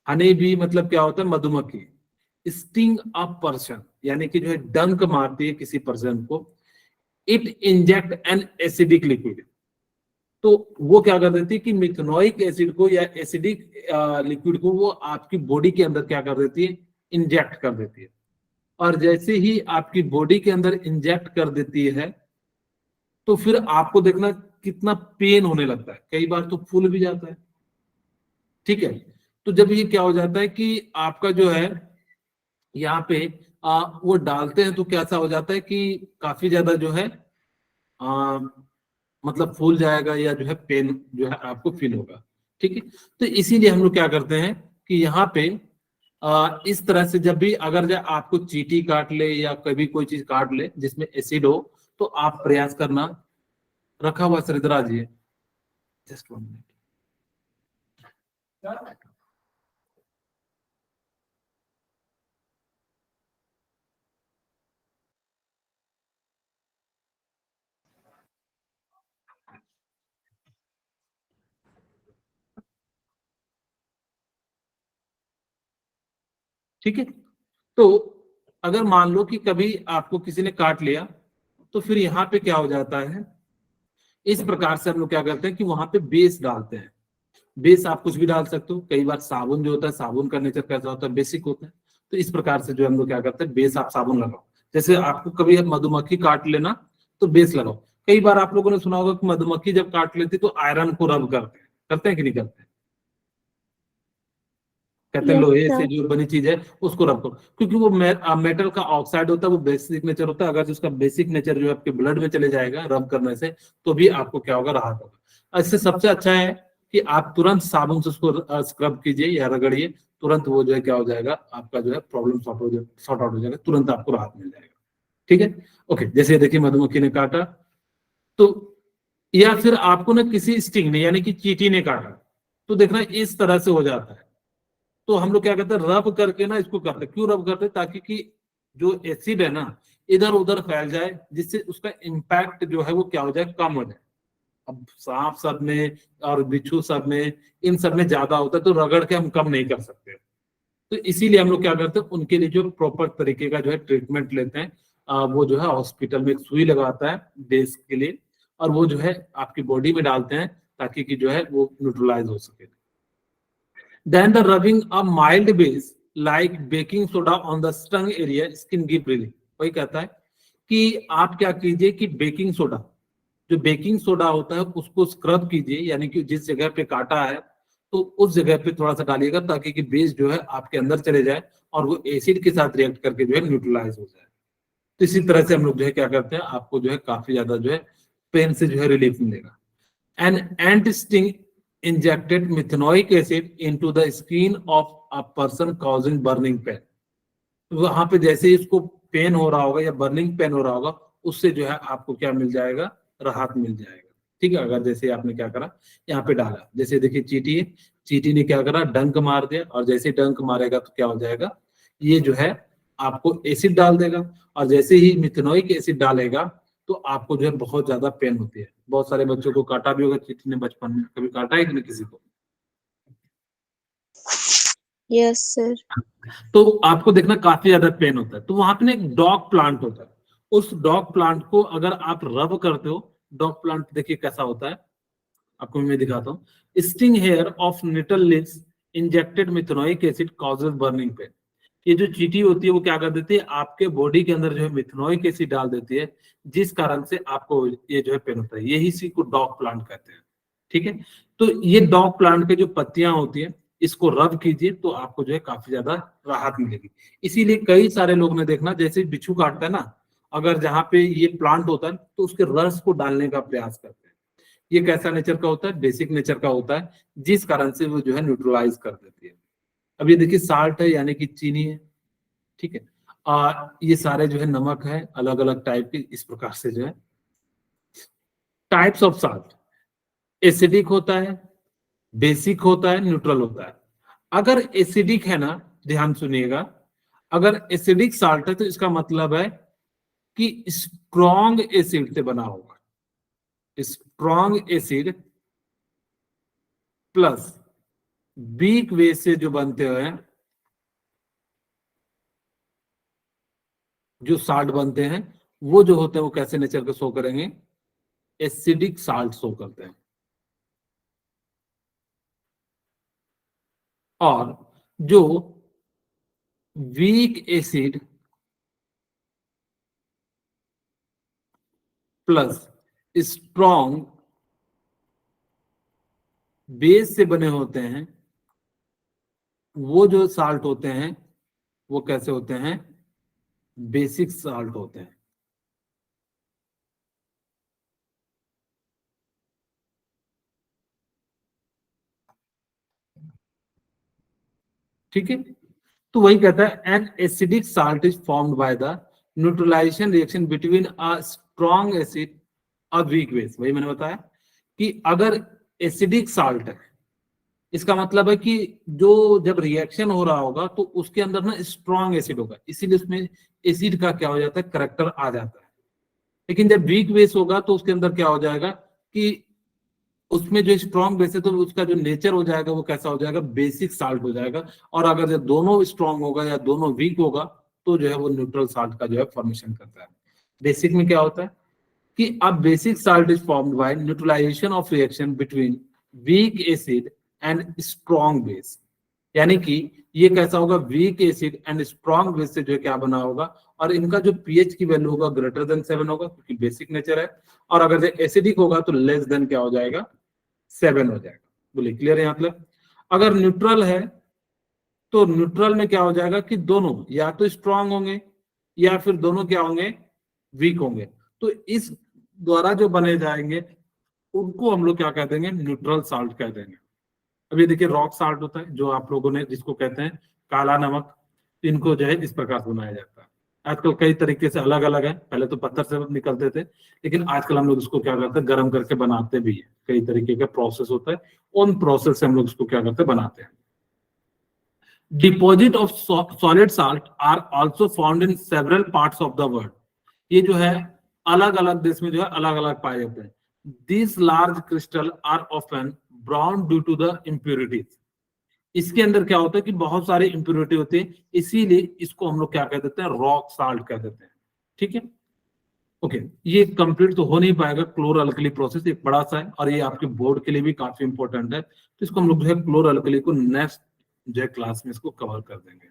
honey bee मतलब क्या होता है, मधुमक्खी, स्टिंग अ पर्सन, यानी कि जो है डंक मारती है किसी पर्सन को, it inject an acidic liquid, तो वो क्या कर देती है कि मिथेनोइक एसिड को या एसिडिक लिक्विड को वो आपकी बॉडी के अंदर क्या कर देती है, इंजेक्ट कर देती है। और जैसे ही आपकी बॉडी के अंदर इंजेक्ट कर देती है तो फिर आपको देखना कितना पेन होने लगता है, कई बार तो फूल भी जाता है। ठीक है, तो जब ये क्या हो जाता है कि आपका जो है यहाँ पे वो डालते हैं तो कैसा हो जाता है कि काफी ज्यादा जो है आ, मतलब फूल जाएगा या जो है पेन जो है आपको फील होगा। ठीक है, तो इसीलिए हम लोग क्या करते हैं कि यहाँ पे इस तरह से जब भी अगर आपको चींटी काट ले या कभी कोई चीज काट ले जिसमें एसिड हो, तो आप प्रयास करना, रखा हुआ सरिद्रा जी, जस्ट 1 मिनट। ठीक है, तो अगर मान लो कि कभी आपको किसी ने काट लिया, तो फिर यहाँ पे क्या हो जाता है, इस प्रकार से हम लोग क्या करते हैं कि वहां पे बेस डालते हैं। बेस आप कुछ भी डाल सकते हो, कई बार साबुन जो होता है, साबुन का नेचर कैसा होता है, बेसिक होता है। तो इस प्रकार से जो हम लोग क्या करते हैं, बेस आप साबुन लगाओ। जैसे आपको कभी मधुमक्खी काट लेना तो बेस लगाओ। कई बार आप लोगों ने सुना होगा कि मधुमक्खी जब काट लेती तो आयरन को रब करते हैं कि नहीं करते हैं? कहते हैं Yes, लोहे sir. से जो बनी चीज है उसको रब करो, क्योंकि वो मेटल का ऑक्साइड होता है, वो बेसिक नेचर होता है। अगर उसका बेसिक नेचर जो है आपके ब्लड में चले जाएगा रब करने से, तो भी आपको क्या होगा, राहत होगा। इससे सबसे अच्छा है कि आप तुरंत साबुन से उसको स्क्रब कीजिए या रगड़िए, तुरंत वो जो है क्या हो जाएगा, आपका जो है प्रॉब्लम सॉर्ट आउट हो जाएगा, तुरंत आपको राहत मिल जाएगा। ठीक है, ओके। जैसे देखिए मधुमक्खी ने काटा, तो या फिर आपको ना किसी स्टिंग ने यानी कि चींटी ने काटा, तो देखना इस तरह से हो जाता है। तो हम लोग क्या करते हैं, रब करके ना इसको करते हैं। क्यों रब करते हैं? ताकि कि जो एसिड है ना इधर उधर फैल जाए, जिससे उसका इम्पैक्ट जो है वो क्या हो जाए, कम हो जाए। अब सांप सब में और बिच्छू सब में, इन सब में ज्यादा होता है, तो रगड़ के हम कम नहीं कर सकते। तो इसीलिए हम लोग क्या करते हैं, उनके लिए जो प्रॉपर तरीके का जो है ट्रीटमेंट लेते हैं। वो जो है हॉस्पिटल में एक सुई लगाता है बेस के लिए, और वो जो है आपकी बॉडी में डालते हैं ताकि कि जो है वो न्यूट्रलाइज हो सके। Then the rubbing a mild base like baking soda on the stung area skin give relief। वही कहता है कि आप क्या कीजिए कि बेकिंग सोडा, जो बेकिंग सोडा होता है उसको स्क्रब कीजिए, यानी कि जिस जगह पे काटा है तो उस जगह पे थोड़ा सा डालिएगा, ताकि कि बेस जो है आपके अंदर चले जाए और वो एसिड के साथ रिएक्ट करके जो है न्यूट्रलाइज हो जाए। तो इसी तरह से हम लोग जो है क्या करते हैं, आपको जो है काफी ज्यादा जो है पेन से जो है रिलीफ मिलेगा। An anti-sting injected methanoic acid into the skin of a person causing burning pain। वहां पे जैसे ही इसको पेन हो रहा होगा या बर्निंग पेन हो रहा होगा, उससे जो है आपको क्या मिल जाएगा, राहत मिल जाएगा। ठीक है, अगर जैसे आपने क्या करा, यहाँ पे डाला, जैसे देखिए चींटी है, चींटी ने क्या करा, डंक मार दिया, और जैसे डंक मारेगा तो क्या हो जाएगा, ये जो है आपको एसिड डाल देगा, और जैसे ही मिथेनोइक एसिड डालेगा तो आपको जो है बहुत ज्यादा पेन होती है। बहुत सारे बच्चों को काटा भी होगा चींटी ने बचपन में, कभी काटा है कि नहीं किसी को? Yes, sir. तो आपको देखना काफी ज्यादा पेन होता है। तो वहां पे ना एक डॉग प्लांट होता है, उस डॉग प्लांट को अगर आप रब करते हो, डॉग प्लांट देखिए कैसा होता है, आपको मैं दिखाता हूँ। Sting hair of nettle leaves injected methanoic acid causes burning pain. ये जो चींटी होती है वो क्या कर देती है, आपके बॉडी के अंदर जो है मिथेनोइक एसिड डाल देती है, जिस कारण से आपको ये जो है पेन होता है। यही इसी को डॉग प्लांट कहते हैं। ठीक है, तो ये डॉग प्लांट के जो पत्तियां होती है, इसको रब कीजिए तो आपको जो है काफी ज्यादा राहत मिलेगी। इसीलिए कई सारे लोग ने देखना, जैसे बिच्छू काटता है ना, अगर जहाँ पे ये प्लांट होता है तो उसके रस को डालने का प्रयास करते हैं। ये कैसा नेचर का होता है, बेसिक नेचर का होता है, जिस कारण से वो जो है न्यूट्रलाइज कर देती है। अब ये देखिए साल्ट है यानी कि चीनी है। ठीक है, ये सारे जो है नमक है, अलग अलग टाइप के। इस प्रकार से जो है टाइप्स ऑफ साल्ट, एसिडिक होता है, बेसिक होता है, न्यूट्रल होता है। अगर एसिडिक है ना, ध्यान सुनिएगा, अगर एसिडिक साल्ट है तो इसका मतलब है कि स्ट्रॉन्ग एसिड से बना होगा। Strong acid plus weak base से जो बनते हैं, जो साल्ट बनते हैं, वो जो होते हैं वो कैसे नेचर के शो करेंगे, एसिडिक साल्ट शो करते हैं। और जो weak acid plus strong base से बने होते हैं, वो जो साल्ट होते हैं वो कैसे होते हैं, बेसिक साल्ट होते हैं। ठीक है, तो वही कहता है an acidic salt is formed by the neutralisation reaction between a strong acid और वीक बेस। वही मैंने बताया कि अगर एसिडिक साल्ट है, इसका मतलब है कि जो जब रिएक्शन हो रहा होगा तो उसके अंदर ना स्ट्रॉन्ग एसिड होगा, इसीलिए उसमें एसिड का क्या हो जाता है, करेक्टर आ जाता है। लेकिन जब वीक बेस होगा तो उसके अंदर क्या हो जाएगा कि उसमें जो स्ट्रॉन्ग बेस है तो उसका जो नेचर हो जाएगा वो कैसा हो जाएगा, बेसिक साल्ट हो जाएगा। और अगर जब दोनों स्ट्रॉन्ग होगा या दोनों वीक होगा तो जो है वो न्यूट्रल साल्ट का जो है फॉर्मेशन करता है। बेसिक में क्या होता है कि a basic salt is formed by neutralization of reaction between weak acid and strong base। यानी कि ये कैसा होगा, weak acid and strong base से जो है क्या बना होगा, और इनका जो पीएच की वैल्यू होगा ग्रेटर देन 7 होगा क्योंकि बेसिक नेचर है, और अगर जो एसिडिक होगा तो लेस देन क्या हो जाएगा, 7 हो जाएगा। बोलिए क्लियर है? मतलब अगर न्यूट्रल है तो न्यूट्रल में क्या हो जाएगा कि दोनों या तो स्ट्रॉन्ग होंगे या फिर दोनों क्या होंगे, वीक होंगे। तो इस द्वारा जो बने जाएंगे उनको हम लोग क्या कह देंगे, न्यूट्रल साल्ट कह देंगे। अभी देखिए रॉक साल्ट होता है जो आप लोगों ने जिसको कहते हैं काला नमक, इनको जो है इस प्रकार से बनाया जाता है। आजकल कई तरीके से अलग अलग है, पहले तो पत्थर से निकलते थे, लेकिन आजकल हम लोग इसको क्या करते हैं, गर्म करके बनाते भी है। कई तरीके का प्रोसेस होता है, उन प्रोसेस से हम लोग इसको क्या करते हैं, बनाते हैं। Deposit of solid salt are also found in several parts of the world. ये जो है अलग अलग देश में जो है अलग अलग पाए जाते हैं। This large crystal are often brown due to the impurities. इसके अंदर क्या होता है कि बहुत सारी इम्प्योरिटी होती है, इसीलिए इसको हम लोग क्या कह देते हैं, रॉक साल्ट कह देते हैं। ठीक है, ओके। ये कंप्लीट तो हो नहीं पाएगा, क्लोर अल्कली प्रोसेस एक बड़ा सा है और ये आपके बोर्ड के लिए भी काफी इंपॉर्टेंट है। तो इसको हम लोग जो है क्लोर अल्कली को नेक्स्ट जो है क्लास में इसको कवर कर देंगे।